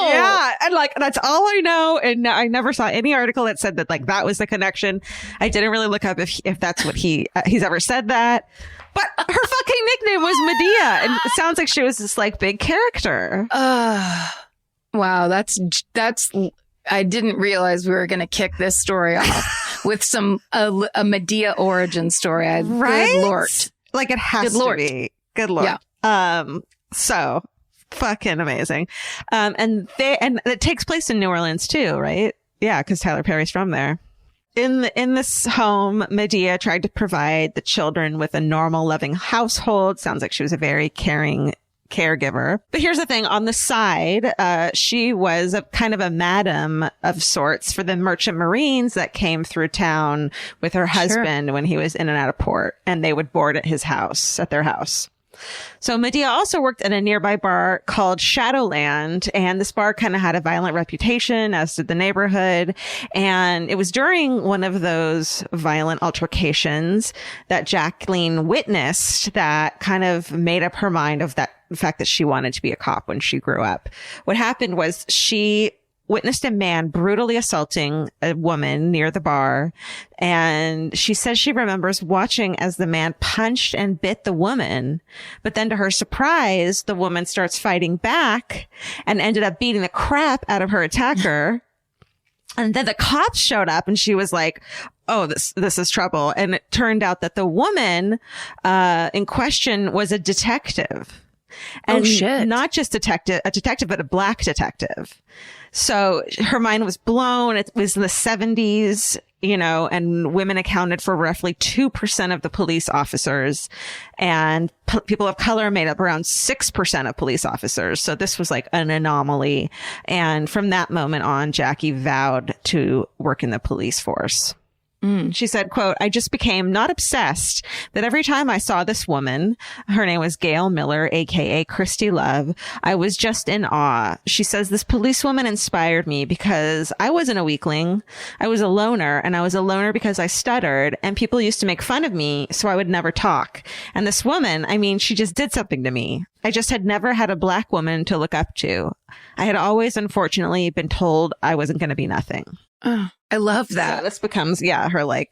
[SPEAKER 2] Yeah. And that's all I know. And I never saw any article that said that that was the connection. I didn't really look up if that's what he's ever said that. But her fucking nickname was Medea. And it sounds like she was this big character.
[SPEAKER 1] Wow. That's, I didn't realize we were going to kick this story off with a Medea origin story.
[SPEAKER 2] Right?
[SPEAKER 1] Good Lord.
[SPEAKER 2] It has to be. Good Lord.
[SPEAKER 1] Yeah.
[SPEAKER 2] So fucking amazing. And it takes place in New Orleans too, right? Yeah. Cause Tyler Perry's from there. In this home, Medea tried to provide the children with a normal, loving household. Sounds like she was a very caring caregiver. But here's the thing. On the side, she was a kind of a madam of sorts for the merchant marines that came through town with her husband when he was in and out of port, and they would board at their house. So Medea also worked at a nearby bar called Shadowland, and this bar kind of had a violent reputation, as did the neighborhood. And it was during one of those violent altercations that Jacqueline witnessed that kind of made up her mind of that the fact that she wanted to be a cop when she grew up. What happened was she witnessed a man brutally assaulting a woman near the bar. And she says she remembers watching as the man punched and bit the woman. But then to her surprise, the woman starts fighting back and ended up beating the crap out of her attacker. And then the cops showed up and she was like, oh, this is trouble. And it turned out that the woman in question was a detective. And not just a detective, but a Black detective. So her mind was blown. It was in the 70s. and women accounted for roughly 2% of the police officers, and people of color made up around 6% of police officers. So this was like an anomaly. And from that moment on, Jackie vowed to work in the police force. She said, quote, I just became not obsessed, but every time I saw this woman, her name was Gail Miller, aka Christy Love, I was just in awe. She says, this policewoman inspired me because I wasn't a weakling. I was a loner, and I was a loner because I stuttered, and people used to make fun of me, so I would never talk. And this woman, she just did something to me. I just had never had a black woman to look up to. I had always, unfortunately, been told I wasn't going to be nothing.
[SPEAKER 1] Oh, I love that.
[SPEAKER 2] So this becomes, her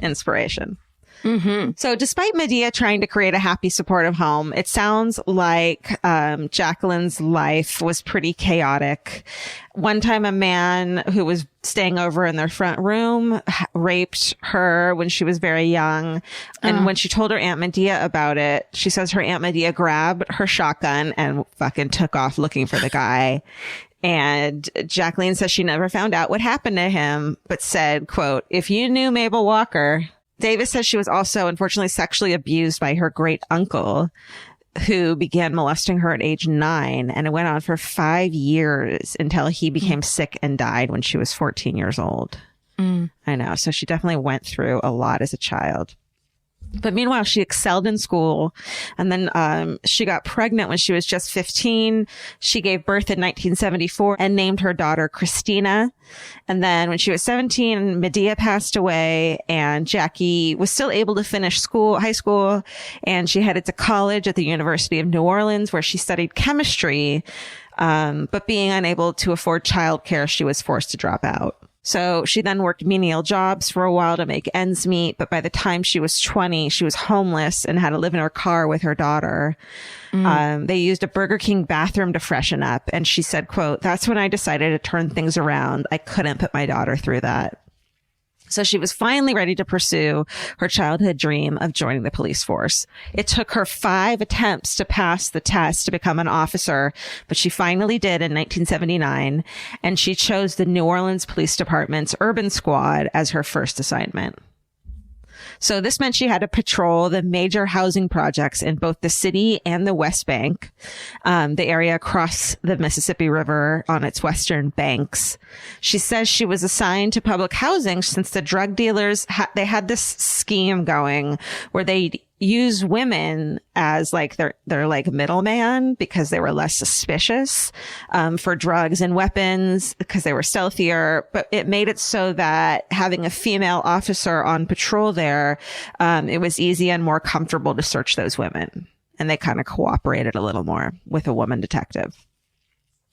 [SPEAKER 2] inspiration. Mm-hmm. So despite Medea trying to create a happy, supportive home, it sounds like Jacqueline's life was pretty chaotic. One time, a man who was staying over in their front room raped her when she was very young. And when she told her Aunt Medea about it, she says her Aunt Medea grabbed her shotgun and fucking took off looking for the guy. And Jacqueline says she never found out what happened to him, but said, quote, if you knew Mabel Walker. Davis says she was also unfortunately sexually abused by her great uncle, who began molesting her at age 9. And it went on for 5 years until he became sick and died when she was 14 years old. I know. So she definitely went through a lot as a child. But meanwhile, she excelled in school. And then she got pregnant when she was just 15. She gave birth in 1974 and named her daughter Christina. And then when she was 17, Medea passed away, and Jackie was still able to finish high school. And she headed to college at the University of New Orleans, where she studied chemistry. But being unable to afford childcare, she was forced to drop out. So she then worked menial jobs for a while to make ends meet. But by the time she was 20, she was homeless and had to live in her car with her daughter. They used a Burger King bathroom to freshen up. And she said, quote, that's when I decided to turn things around. I couldn't put my daughter through that. So she was finally ready to pursue her childhood dream of joining the police force. It took her 5 attempts to pass the test to become an officer, but she finally did in 1979, and she chose the New Orleans Police Department's Urban Squad as her first assignment. So this meant she had to patrol the major housing projects in both the city and the West Bank, the area across the Mississippi River on its western banks. She says she was assigned to public housing since the drug dealers, they had this scheme going where they use women as like their like middleman because they were less suspicious for drugs and weapons because they were stealthier. But it made it so that having a female officer on patrol there, it was easy and more comfortable to search those women. And they kind of cooperated a little more with a woman detective.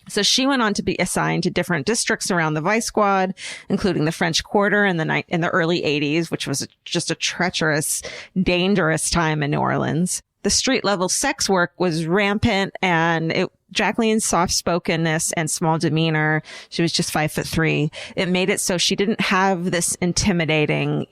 [SPEAKER 2] So she went on to be assigned to different districts around the Vice Squad, including the French Quarter in the early 80s, which was just a treacherous, dangerous time in New Orleans. The street-level sex work was rampant, and Jacqueline's soft-spokenness and small demeanor, she was just 5'3", it made it so she didn't have this intimidating,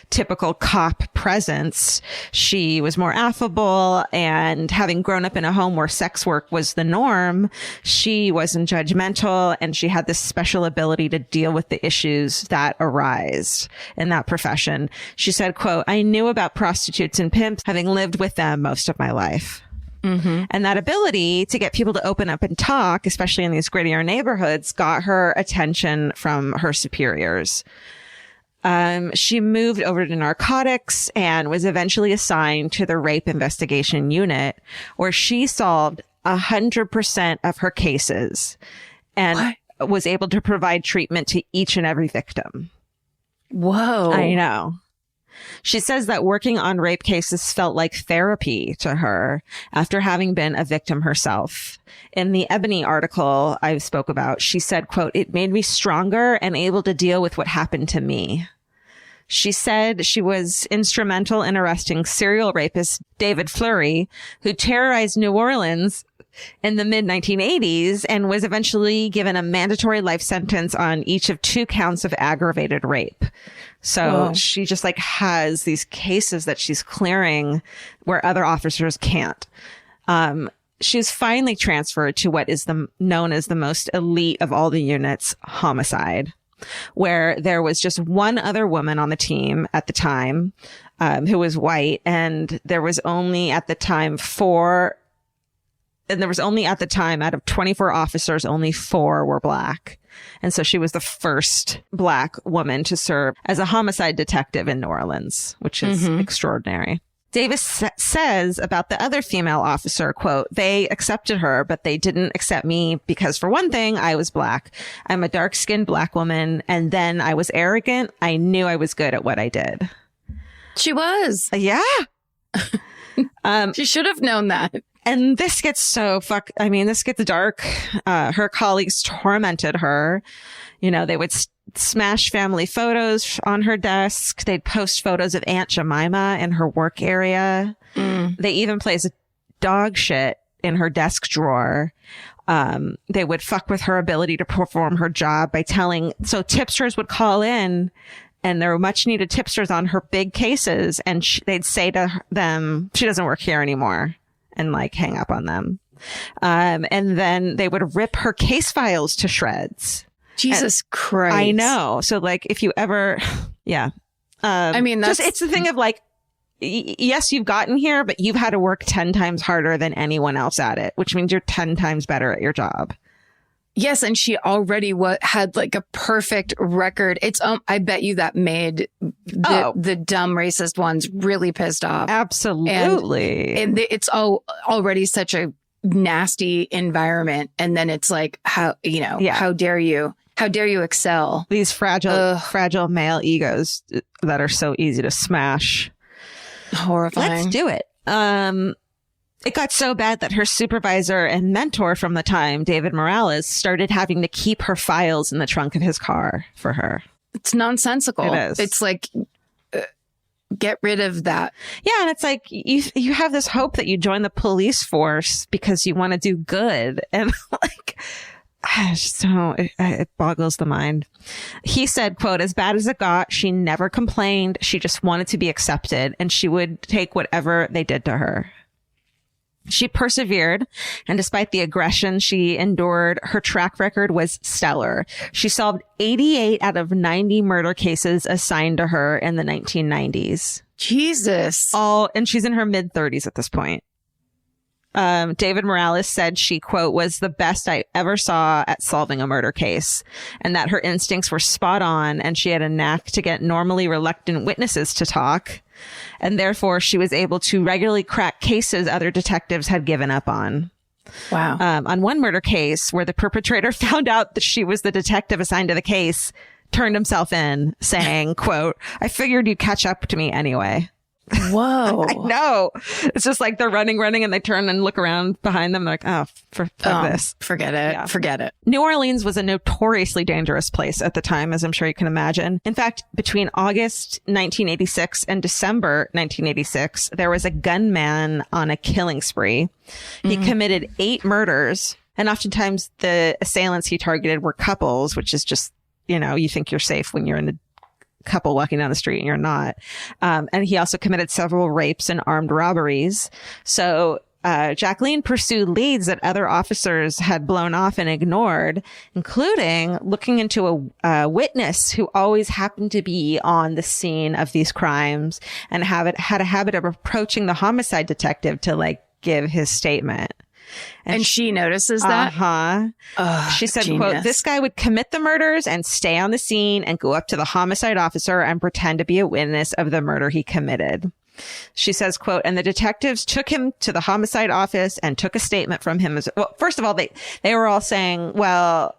[SPEAKER 2] typical cop presence. She was more affable, and having grown up in a home where sex work was the norm, she wasn't judgmental, and she had this special ability to deal with the issues that arise in that profession. She said, quote, I knew about prostitutes and pimps, having lived with them most of my life. Mm-hmm. And that ability to get people to open up and talk, especially in these grittier neighborhoods, got her attention from her superiors. She moved over to narcotics and was eventually assigned to the rape investigation unit, where she solved 100% of her cases and was able to provide treatment to each and every victim.
[SPEAKER 1] Whoa.
[SPEAKER 2] I know. She says that working on rape cases felt like therapy to her after having been a victim herself. In the Ebony article I spoke about, she said, quote, it made me stronger and able to deal with what happened to me. She said she was instrumental in arresting serial rapist David Fleury, who terrorized New Orleans in the mid-1980s and was eventually given a mandatory life sentence on each of 2 counts of aggravated rape. So she just has these cases that she's clearing where other officers can't. She's finally transferred to what is known as the most elite of all the units, homicide. where there was just one other woman on the team at the time, who was white. And there was only at the time out of 24 officers, only 4 were black. And so she was the first black woman to serve as a homicide detective in New Orleans, which is extraordinary. Davis says about the other female officer, quote, "They accepted her, but they didn't accept me because, for one thing, I was black. I'm a dark-skinned black woman. And then I was arrogant. I knew I was good at what I did."
[SPEAKER 1] She was.
[SPEAKER 2] Yeah.
[SPEAKER 1] She should have known that.
[SPEAKER 2] And this gets this gets dark. Her colleagues tormented her. You know, they would smash family photos on her desk. They'd post photos of Aunt Jemima in her work area. They even placed dog shit in her desk drawer. They would fuck with her ability to perform her job by so tipsters would call in, and there were much needed tipsters on her big cases. And they'd say to them, "She doesn't work here anymore," and like hang up on them. And then they would rip her case files to shreds.
[SPEAKER 1] Jesus Christ.
[SPEAKER 2] I know. So like if you ever, yeah.
[SPEAKER 1] I mean,
[SPEAKER 2] it's the thing of like, yes, you've gotten here, but you've had to work 10 times harder than anyone else at it, which means you're 10 times better at your job.
[SPEAKER 1] Yes, and she already had like a perfect record. It's I bet you that made the dumb racist ones really pissed off.
[SPEAKER 2] Absolutely.
[SPEAKER 1] And it's already such a nasty environment, and then it's like, how dare you? How dare you excel?
[SPEAKER 2] These fragile male egos that are so easy to smash.
[SPEAKER 1] Horrifying.
[SPEAKER 2] Let's do it. It got so bad that her supervisor and mentor from the time, David Morales, started having to keep her files in the trunk of his car for her.
[SPEAKER 1] It's nonsensical.
[SPEAKER 2] It is.
[SPEAKER 1] It's like, get rid of that.
[SPEAKER 2] Yeah, and it's like you have this hope that you join the police force because you want to do good, and like, it boggles the mind. He said, quote, "As bad as it got, she never complained. She just wanted to be accepted, and she would take whatever they did to her." She persevered, and despite the aggression she endured, her track record was stellar. She solved 88 out of 90 murder cases assigned to her in the 1990s.
[SPEAKER 1] Jesus.
[SPEAKER 2] And she's in her mid-30s at this point. David Morales said she, quote, "was the best I ever saw at solving a murder case, and that her instincts were spot on, and she had a knack to get normally reluctant witnesses to talk. And therefore, she was able to regularly crack cases other detectives had given up on."
[SPEAKER 1] Wow.
[SPEAKER 2] On one murder case where the perpetrator found out that she was the detective assigned to the case, turned himself in saying, quote, "I figured you'd catch up to me anyway."
[SPEAKER 1] Whoa.
[SPEAKER 2] I know. It's just like they're running, and they turn and look around behind them. They're like, oh, fuck this.
[SPEAKER 1] Forget it.
[SPEAKER 2] Yeah.
[SPEAKER 1] Forget it.
[SPEAKER 2] New Orleans was a notoriously dangerous place at the time, as I'm sure you can imagine. In fact, between August 1986 and December 1986, there was a gunman on a killing spree. He committed 8 murders, and oftentimes the assailants he targeted were couples, which is just, you think you're safe when you're in the couple walking down the street and you're not. And he also committed several rapes and armed robberies. So Jacqueline pursued leads that other officers had blown off and ignored, including looking into a witness who always happened to be on the scene of these crimes and had a habit of approaching the homicide detective to like give his statement.
[SPEAKER 1] And she notices that?
[SPEAKER 2] She said,
[SPEAKER 1] genius.
[SPEAKER 2] quote, "This guy would commit the murders and stay on the scene and go up to the homicide officer and pretend to be a witness of the murder he committed." She says, quote, "And the detectives took him to the homicide office and took a statement from him." First of all, they were all saying, well,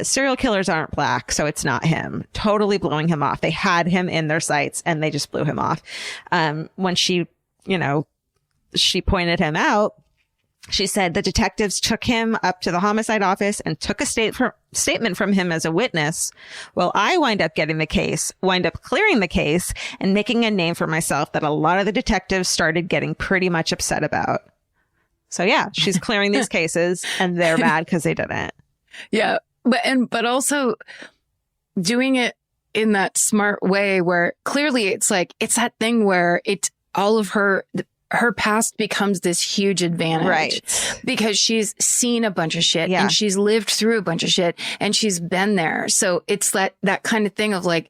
[SPEAKER 2] serial killers aren't black, so it's not him. Totally blowing him off. They had him in their sights and they just blew him off. When she pointed him out, she said the detectives took him up to the homicide office and took a statement from him as a witness. Well, I wind up clearing the case and making a name for myself that a lot of the detectives started getting pretty much upset about. So yeah, she's clearing these cases and they're mad because they didn't.
[SPEAKER 1] Yeah. But also doing it in that smart way where clearly it's like, it's that thing where all of her her past becomes this huge advantage.
[SPEAKER 2] Right.
[SPEAKER 1] Because she's seen a bunch of shit
[SPEAKER 2] Yeah.
[SPEAKER 1] and she's lived through a bunch of shit and she's been there. So it's that kind of thing of like,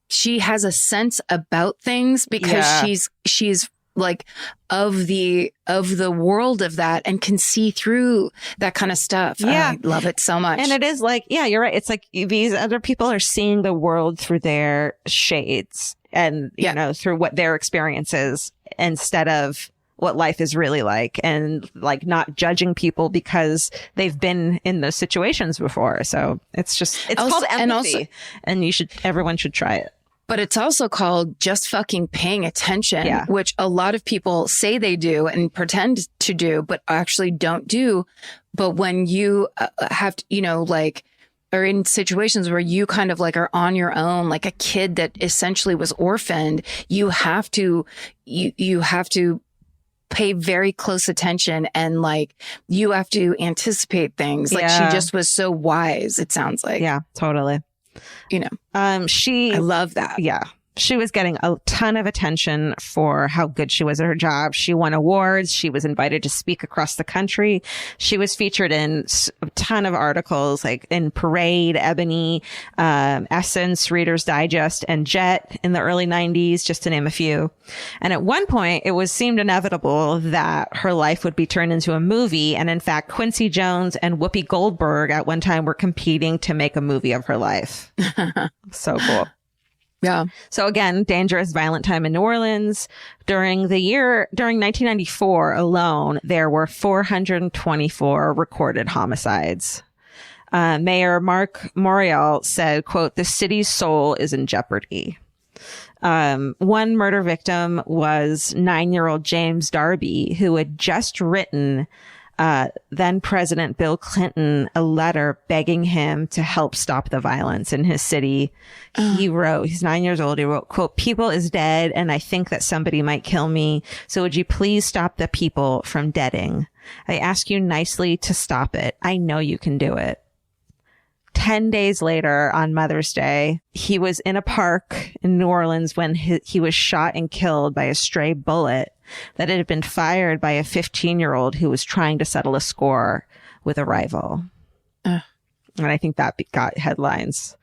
[SPEAKER 1] she has a sense about things because she's like of the world of that and can see through that kind of stuff.
[SPEAKER 2] Yeah.
[SPEAKER 1] I love it so much.
[SPEAKER 2] And it is like, yeah, you're right. It's like these other people are seeing the world through their shades and, you know, through what their experience is instead of what life is really like, and like not judging people because they've been in those situations before. So it's called empathy, and everyone should try it.
[SPEAKER 1] But it's also called just fucking paying attention, which a lot of people say they do and pretend to do, but actually don't do. But when you have to, you know, like, are in situations where you kind of like are on your own, like a kid that essentially was orphaned, you have to pay very close attention, and like you have to anticipate things. Like she just was so wise, it sounds like.
[SPEAKER 2] Yeah, totally.
[SPEAKER 1] You know,
[SPEAKER 2] I
[SPEAKER 1] love that.
[SPEAKER 2] Yeah. She was getting a ton of attention for how good she was at her job. She won awards. She was invited to speak across the country. She was featured in a ton of articles, like in Parade, Ebony, Essence, Reader's Digest, and Jet in the early 90s, just to name a few. And at one point, it seemed inevitable that her life would be turned into a movie. And in fact, Quincy Jones and Whoopi Goldberg at one time were competing to make a movie of her life. So cool.
[SPEAKER 1] Yeah.
[SPEAKER 2] So again, dangerous, violent time in New Orleans. During 1994 alone, there were 424 recorded homicides. Mayor Mark Morial said, quote, "The city's soul is in jeopardy." One murder victim was 9-year-old James Darby, who had just written then President Bill Clinton a letter begging him to help stop the violence in his city. He wrote, he's 9 years old. He wrote, quote, "People is dead, and I think that somebody might kill me. So would you please stop the people from deading? I ask you nicely to stop it. I know you can do it." 10 days later, on Mother's Day, he was in a park in New Orleans when he was shot and killed by a stray bullet that had been fired by a 15-year-old who was trying to settle a score with a rival. And I think that got headlines.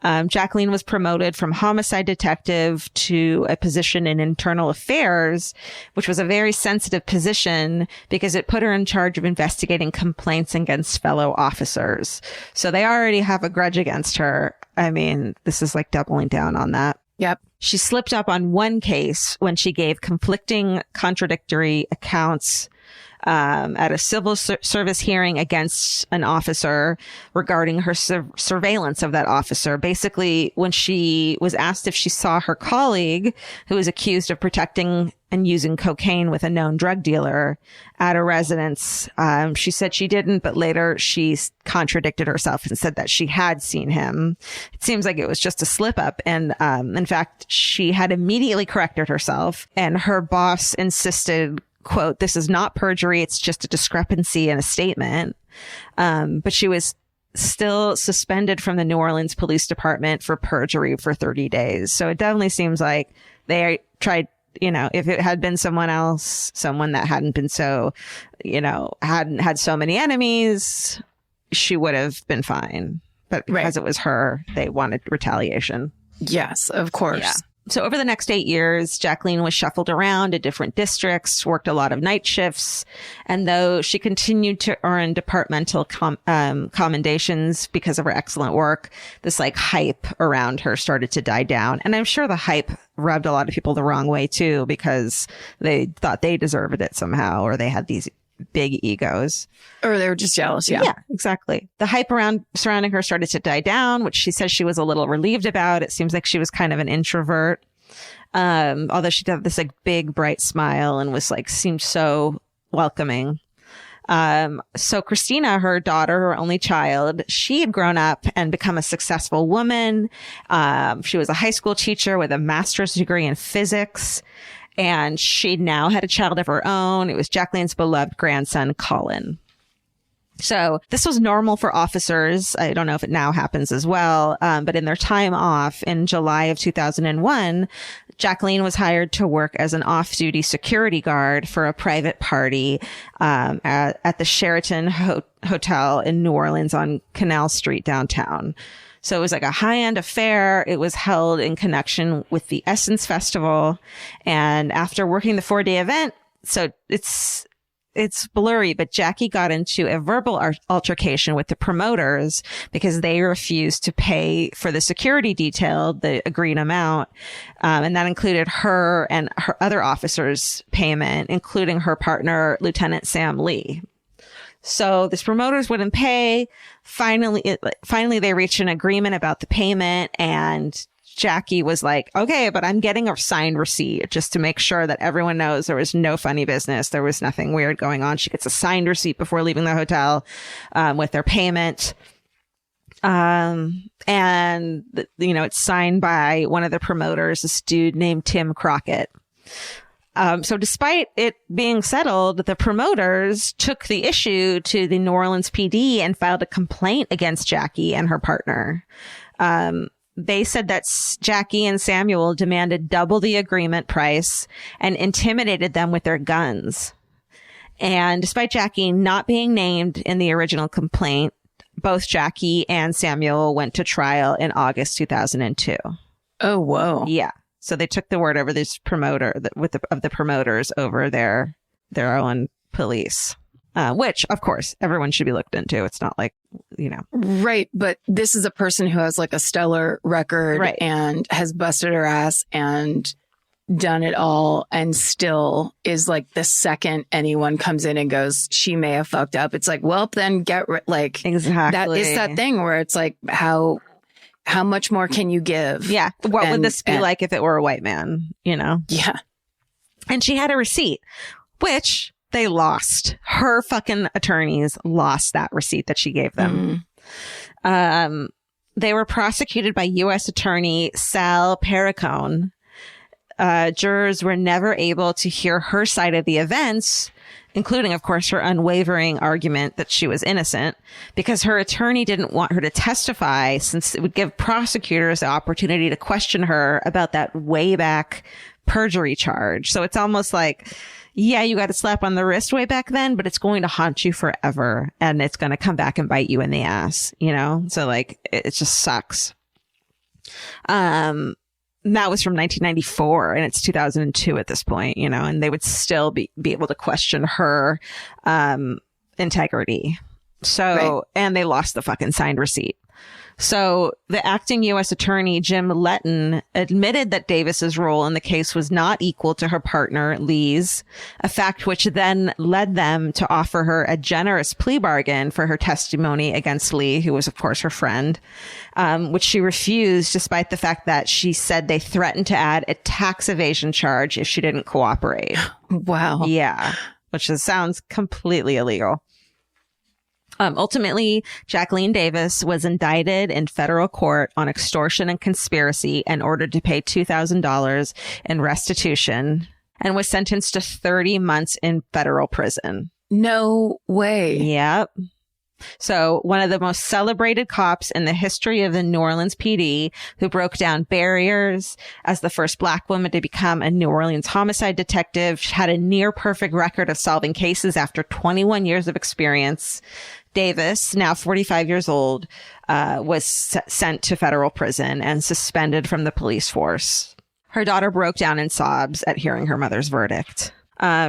[SPEAKER 2] Jacqueline was promoted from homicide detective to a position in internal affairs, which was a very sensitive position because it put her in charge of investigating complaints against fellow officers. So they already have a grudge against her. I mean, this is like doubling down on that.
[SPEAKER 1] Yep.
[SPEAKER 2] She slipped up on one case when she gave conflicting, contradictory accounts at a civil service hearing against an officer regarding her surveillance of that officer. Basically, when she was asked if she saw her colleague, who was accused of protecting and using cocaine with a known drug dealer at a residence, she said she didn't, but later she contradicted herself and said that she had seen him. It seems like it was just a slip up. And in fact, she had immediately corrected herself, and her boss insisted, quote, "This is not perjury. It's just a discrepancy in a statement." But she was still suspended from the New Orleans Police Department for perjury for 30 days. So it definitely seems like they tried, you know, if it had been someone else, someone that hadn't been so, you know, hadn't had so many enemies, she would have been fine. But because it was her, they wanted retaliation.
[SPEAKER 1] Yes, of course.
[SPEAKER 2] Yeah. So over the next 8 years, Jacqueline was shuffled around to different districts, worked a lot of night shifts. And though she continued to earn departmental commendations because of her excellent work, this like hype around her started to die down. And I'm sure the hype rubbed a lot of people the wrong way too, because they thought they deserved it somehow, or they had these big egos.
[SPEAKER 1] Or they were just jealous. Yeah.
[SPEAKER 2] Yeah, exactly. The hype surrounding her started to die down, which she says she was a little relieved about. It seems like she was kind of an introvert. Although she had this like big bright smile and was like, seemed so welcoming. So Christina, her daughter, her only child, she had grown up and become a successful woman. She was a high school teacher with a master's degree in physics. And she now had a child of her own. It was Jacqueline's beloved grandson, Colin. So this was normal for officers. I don't know if it now happens as well. But in their time off in July of 2001, Jacqueline was hired to work as an off-duty security guard for a private party at the Sheraton Hotel in New Orleans on Canal Street downtown. So it was like a high-end affair. It was held in connection with the Essence Festival. And after working the 4-day event, so it's blurry, but Jackie got into a verbal altercation with the promoters because they refused to pay for the security detail, the agreed amount. And that included her and her other officers' payment, including her partner, Lieutenant Sam Lee. So these promoters wouldn't pay. Finally, they reached an agreement about the payment, and Jackie was like, okay, but I'm getting a signed receipt just to make sure that everyone knows there was no funny business. There was nothing weird going on. She gets a signed receipt before leaving the hotel, with their payment. It's signed by one of the promoters, this dude named Tim Crockett. So despite it being settled, the promoters took the issue to the New Orleans PD and filed a complaint against Jackie and her partner. They said that Jackie and Samuel demanded double the agreement price and intimidated them with their guns. And despite Jackie not being named in the original complaint, both Jackie and Samuel went to trial in August 2002.
[SPEAKER 1] Oh, whoa.
[SPEAKER 2] Yeah. So they took the word over this of the promoters over their own police. Which, of course, everyone should be looked into. It's not like,
[SPEAKER 1] Right. But this is a person who has like a stellar record,
[SPEAKER 2] right,
[SPEAKER 1] and has busted her ass and done it all, and still is like, the second anyone comes in and goes, she may have fucked up, it's like, well, then
[SPEAKER 2] Exactly.
[SPEAKER 1] That is that thing where it's like, how much more can you give?
[SPEAKER 2] Yeah. What would this be like if it were a white man, Yeah. And she had a receipt, which they lost. Her fucking attorneys lost that receipt that she gave them. They were prosecuted by U.S. Attorney Sal Perricone. Jurors were never able to hear her side of the events, including, of course, her unwavering argument that she was innocent, because her attorney didn't want her to testify, since it would give prosecutors the opportunity to question her about that way back perjury charge. So it's almost like, yeah, you got a slap on the wrist way back then, but it's going to haunt you forever, and it's going to come back and bite you in the ass, So like, it just sucks. That was from 1994, and it's 2002 at this point, and they would still be able to question her integrity. So, right. And they lost the fucking signed receipt. So the acting U.S. attorney, Jim Letton, admitted that Davis's role in the case was not equal to her partner, Lee's, a fact which then led them to offer her a generous plea bargain for her testimony against Lee, who was, of course, her friend, which she refused, despite the fact that she said they threatened to add a tax evasion charge if she didn't cooperate.
[SPEAKER 1] Wow.
[SPEAKER 2] Yeah, which sounds completely illegal. Ultimately, Jacqueline Davis was indicted in federal court on extortion and conspiracy and ordered to pay $2,000 in restitution, and was sentenced to 30 months in federal prison.
[SPEAKER 1] No way.
[SPEAKER 2] Yep. So one of the most celebrated cops in the history of the New Orleans PD, who broke down barriers as the first Black woman to become a New Orleans homicide detective, had a near perfect record of solving cases after 21 years of experience. Davis, now 45 years old, was sent to federal prison and suspended from the police force. Her daughter broke down in sobs at hearing her mother's verdict.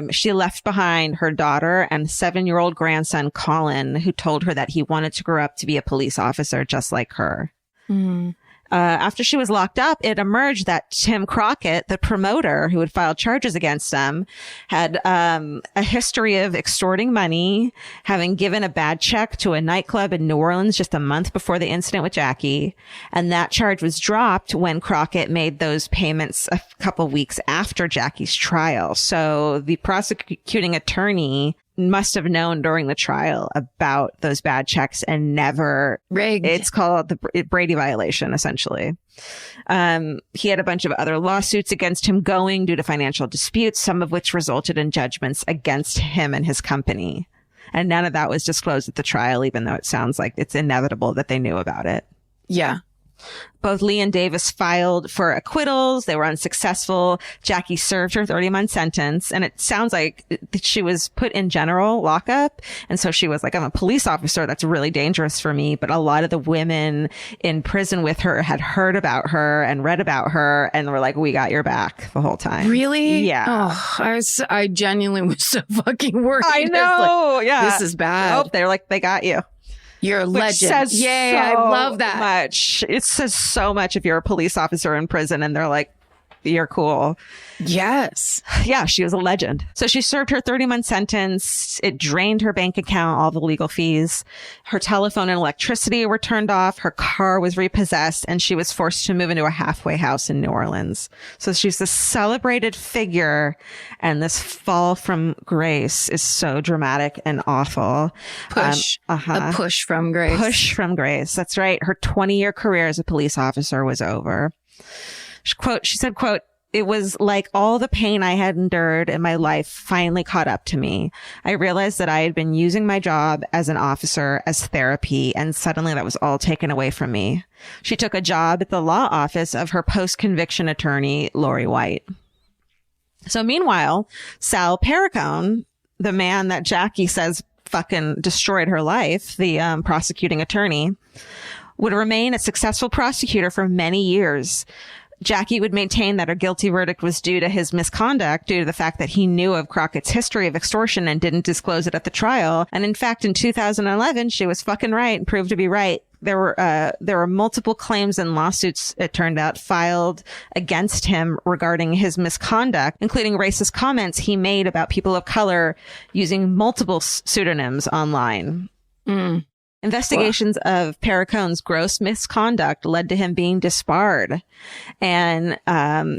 [SPEAKER 2] She left behind her daughter and 7-year-old grandson, Colin, who told her that he wanted to grow up to be a police officer just like her. Mm. After she was locked up, it emerged that Tim Crockett, the promoter who had filed charges against them, had a history of extorting money, having given a bad check to a nightclub in New Orleans just a month before the incident with Jackie. And that charge was dropped when Crockett made those payments a couple weeks after Jackie's trial. So the prosecuting attorney must have known during the trial about those bad checks and never
[SPEAKER 1] rigged.
[SPEAKER 2] It's called the Brady violation, essentially. He had a bunch of other lawsuits against him going due to financial disputes, some of which resulted in judgments against him and his company. And none of that was disclosed at the trial, even though it sounds like it's inevitable that they knew about it.
[SPEAKER 1] Yeah.
[SPEAKER 2] Both Lee and Davis filed for acquittals. They were unsuccessful. Jackie served her 30-month sentence. And it sounds like she was put in general lockup. And so she was like, I'm a police officer. That's really dangerous for me. But a lot of the women in prison with her had heard about her and read about her and were like, we got your back the whole time.
[SPEAKER 1] Really?
[SPEAKER 2] Yeah.
[SPEAKER 1] Oh, I genuinely was so fucking worried.
[SPEAKER 2] I know.
[SPEAKER 1] Like,
[SPEAKER 2] yeah.
[SPEAKER 1] This is bad.
[SPEAKER 2] Oh, they're like, they got you.
[SPEAKER 1] You're a
[SPEAKER 2] Which
[SPEAKER 1] legend.
[SPEAKER 2] says
[SPEAKER 1] Yay,
[SPEAKER 2] so
[SPEAKER 1] I love that.
[SPEAKER 2] much. It says so much if you're a police officer in prison and they're like, you're cool.
[SPEAKER 1] Yes.
[SPEAKER 2] Yeah, she was a legend. So she served her 30-month sentence. It drained her bank account, all the legal fees. Her telephone and electricity were turned off. Her car was repossessed, and she was forced to move into a halfway house in New Orleans. So she's this celebrated figure, and this fall from grace is so dramatic and awful.
[SPEAKER 1] Push. A push from grace.
[SPEAKER 2] Push from grace. That's right. Her 20-year career as a police officer was over. She said, quote, it was like all the pain I had endured in my life finally caught up to me. I realized that I had been using my job as an officer as therapy, and suddenly that was all taken away from me. She took a job at the law office of her post-conviction attorney, Lori White. So meanwhile, Sal Perricone, the man that Jackie says fucking destroyed her life, the prosecuting attorney, would remain a successful prosecutor for many years. Jackie would maintain that her guilty verdict was due to his misconduct, due to the fact that he knew of Crockett's history of extortion and didn't disclose it at the trial. And in fact, in 2011, she was fucking right and proved to be right. There were multiple claims and lawsuits, it turned out, filed against him regarding his misconduct, including racist comments he made about people of color using multiple pseudonyms online.
[SPEAKER 1] Mm.
[SPEAKER 2] Investigations of Perricone's gross misconduct led to him being disbarred, and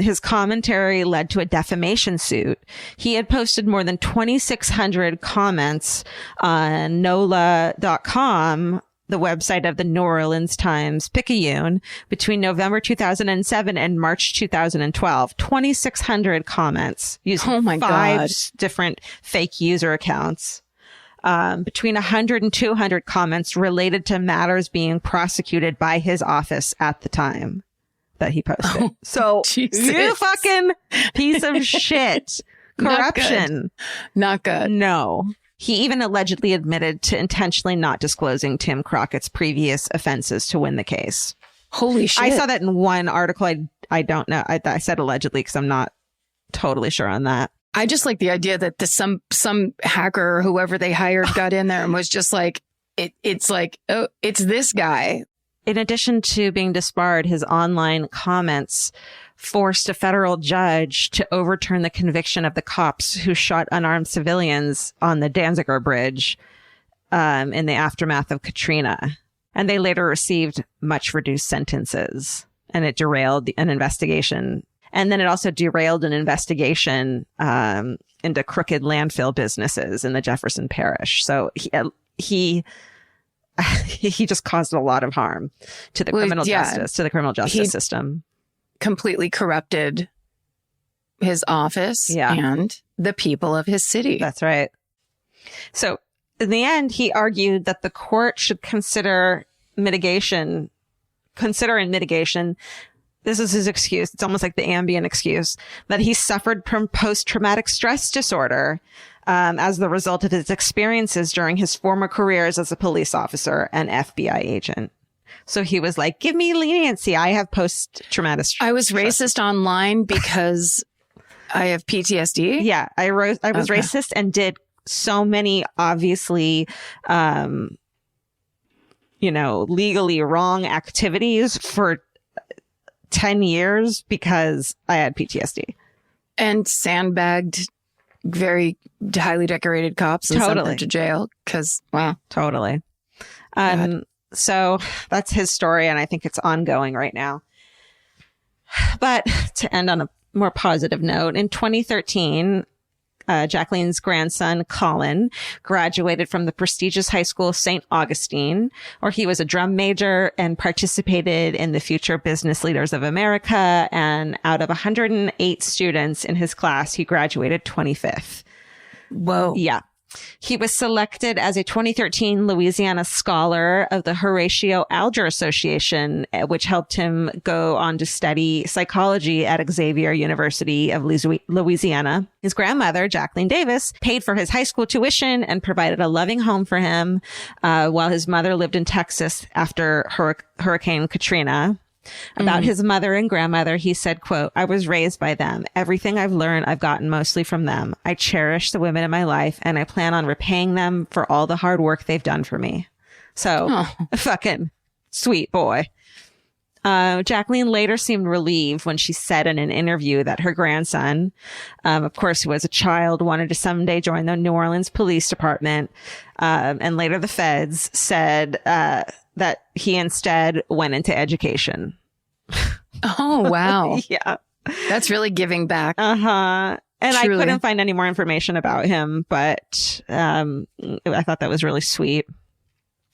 [SPEAKER 2] his commentary led to a defamation suit. He had posted more than 2,600 comments on NOLA.com, the website of the New Orleans Times-Picayune, between November 2007 and March 2012. 2,600 comments using five different fake user accounts. Between 100 and 200 comments related to matters being prosecuted by his office at the time that he posted. So you fucking piece of shit. Corruption.
[SPEAKER 1] Not good.
[SPEAKER 2] No. He even allegedly admitted to intentionally not disclosing Tim Crockett's previous offenses to win the case.
[SPEAKER 1] Holy shit.
[SPEAKER 2] I saw that in one article. I don't know. I said allegedly because I'm not totally sure on that.
[SPEAKER 1] I just like the idea that some hacker or whoever they hired got in there and was just like, it's like, oh, it's this guy.
[SPEAKER 2] In addition to being disbarred, his online comments forced a federal judge to overturn the conviction of the cops who shot unarmed civilians on the Danziger Bridge in the aftermath of Katrina. And they later received much reduced sentences, and it derailed an investigation. And then it also derailed an investigation into crooked landfill businesses in the Jefferson Parish. So he just caused a lot of harm to the criminal justice system.
[SPEAKER 1] Completely corrupted his office and the people of his city.
[SPEAKER 2] That's right. So in the end, he argued that the court should consider in mitigation. This is his excuse. It's almost like the Ambien excuse, that he suffered from post-traumatic stress disorder as the result of his experiences during his former careers as a police officer and FBI agent. So he was like, give me leniency. I have post-traumatic stress.
[SPEAKER 1] I was racist online because I have PTSD.
[SPEAKER 2] Yeah, I was racist and did so many obviously, legally wrong activities for 10 years because I had PTSD.
[SPEAKER 1] And sandbagged very highly decorated cops and sent them to jail because, wow.
[SPEAKER 2] Totally. So that's his story, and I think it's ongoing right now. But to end on a more positive note, in 2013, Jacqueline's grandson, Colin, graduated from the prestigious high school St. Augustine, where he was a drum major and participated in the Future Business Leaders of America. And out of 108 students in his class, he graduated 25th.
[SPEAKER 1] Whoa.
[SPEAKER 2] Yeah. He was selected as a 2013 Louisiana Scholar of the Horatio Alger Association, which helped him go on to study psychology at Xavier University of Louisiana. His grandmother, Jacqueline Davis, paid for his high school tuition and provided a loving home for him while his mother lived in Texas after Hurricane Katrina. About his mother and grandmother, he said, quote, "I was raised by them. Everything I've learned, I've gotten mostly from them. I cherish the women in my life, and I plan on repaying them for all the hard work they've done for me." So, fucking sweet boy. Jacqueline later seemed relieved when she said in an interview that her grandson, of course, who was a child, wanted to someday join the New Orleans Police Department. And later the feds said that he instead went into education.
[SPEAKER 1] Oh, wow.
[SPEAKER 2] Yeah.
[SPEAKER 1] That's really giving back.
[SPEAKER 2] And
[SPEAKER 1] Truly.
[SPEAKER 2] I couldn't find any more information about him, but I thought that was really sweet.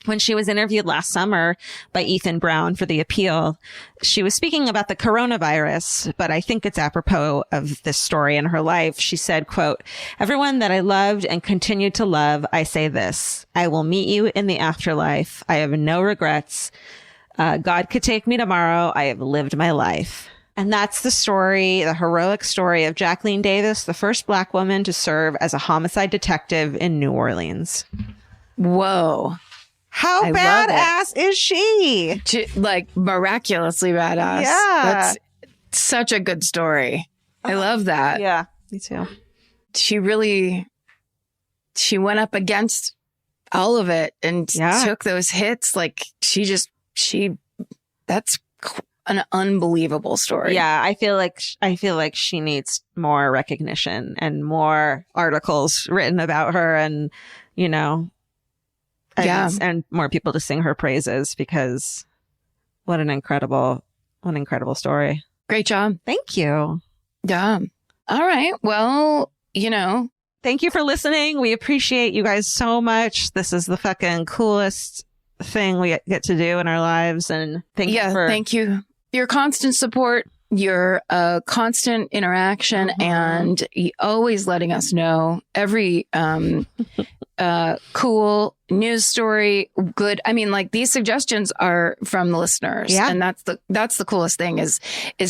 [SPEAKER 2] When she was interviewed last summer by Ethan Brown for The Appeal, she was speaking about the coronavirus, but I think it's apropos of this story in her life. She said, quote, "Everyone that I loved and continue to love, I say this: I will meet you in the afterlife. I have no regrets. God could take me tomorrow. I have lived my life." And that's the story, the heroic story of Jacqueline Davis, the first Black woman to serve as a homicide detective in New Orleans.
[SPEAKER 1] Whoa.
[SPEAKER 2] How
[SPEAKER 1] I love
[SPEAKER 2] badass is she?
[SPEAKER 1] Like miraculously badass.
[SPEAKER 2] Yeah.
[SPEAKER 1] That's such a good story. I love that.
[SPEAKER 2] Yeah, me too.
[SPEAKER 1] She went up against all of it and took those hits. Like that's an unbelievable story.
[SPEAKER 2] Yeah, I feel like she needs more recognition and more articles written about her, and and more people to sing her praises, because what an incredible story.
[SPEAKER 1] Great job.
[SPEAKER 2] Thank you.
[SPEAKER 1] Yeah. All right. Well,
[SPEAKER 2] thank you for listening. We appreciate you guys so much. This is the fucking coolest thing we get to do in our lives. And thank you. Your constant support, your constant interaction, and always letting us know every cool news story. Good. I mean, like, these suggestions are from the listeners. Yeah.
[SPEAKER 1] And that's the coolest thing is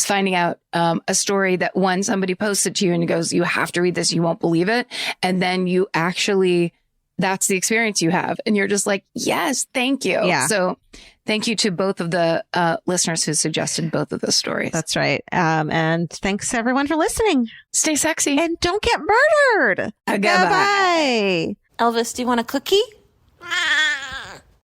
[SPEAKER 1] finding out a story that somebody posted to you and goes, "You have to read this. You won't believe it." And then you actually, that's the experience you have. And you're just like, yes, thank you.
[SPEAKER 2] Yeah.
[SPEAKER 1] So thank you to both of the listeners who suggested both of those stories.
[SPEAKER 2] That's right. And thanks everyone for listening.
[SPEAKER 1] Stay sexy.
[SPEAKER 2] And don't get murdered.
[SPEAKER 1] Goodbye.
[SPEAKER 2] Bye.
[SPEAKER 6] Elvis, do you want a cookie?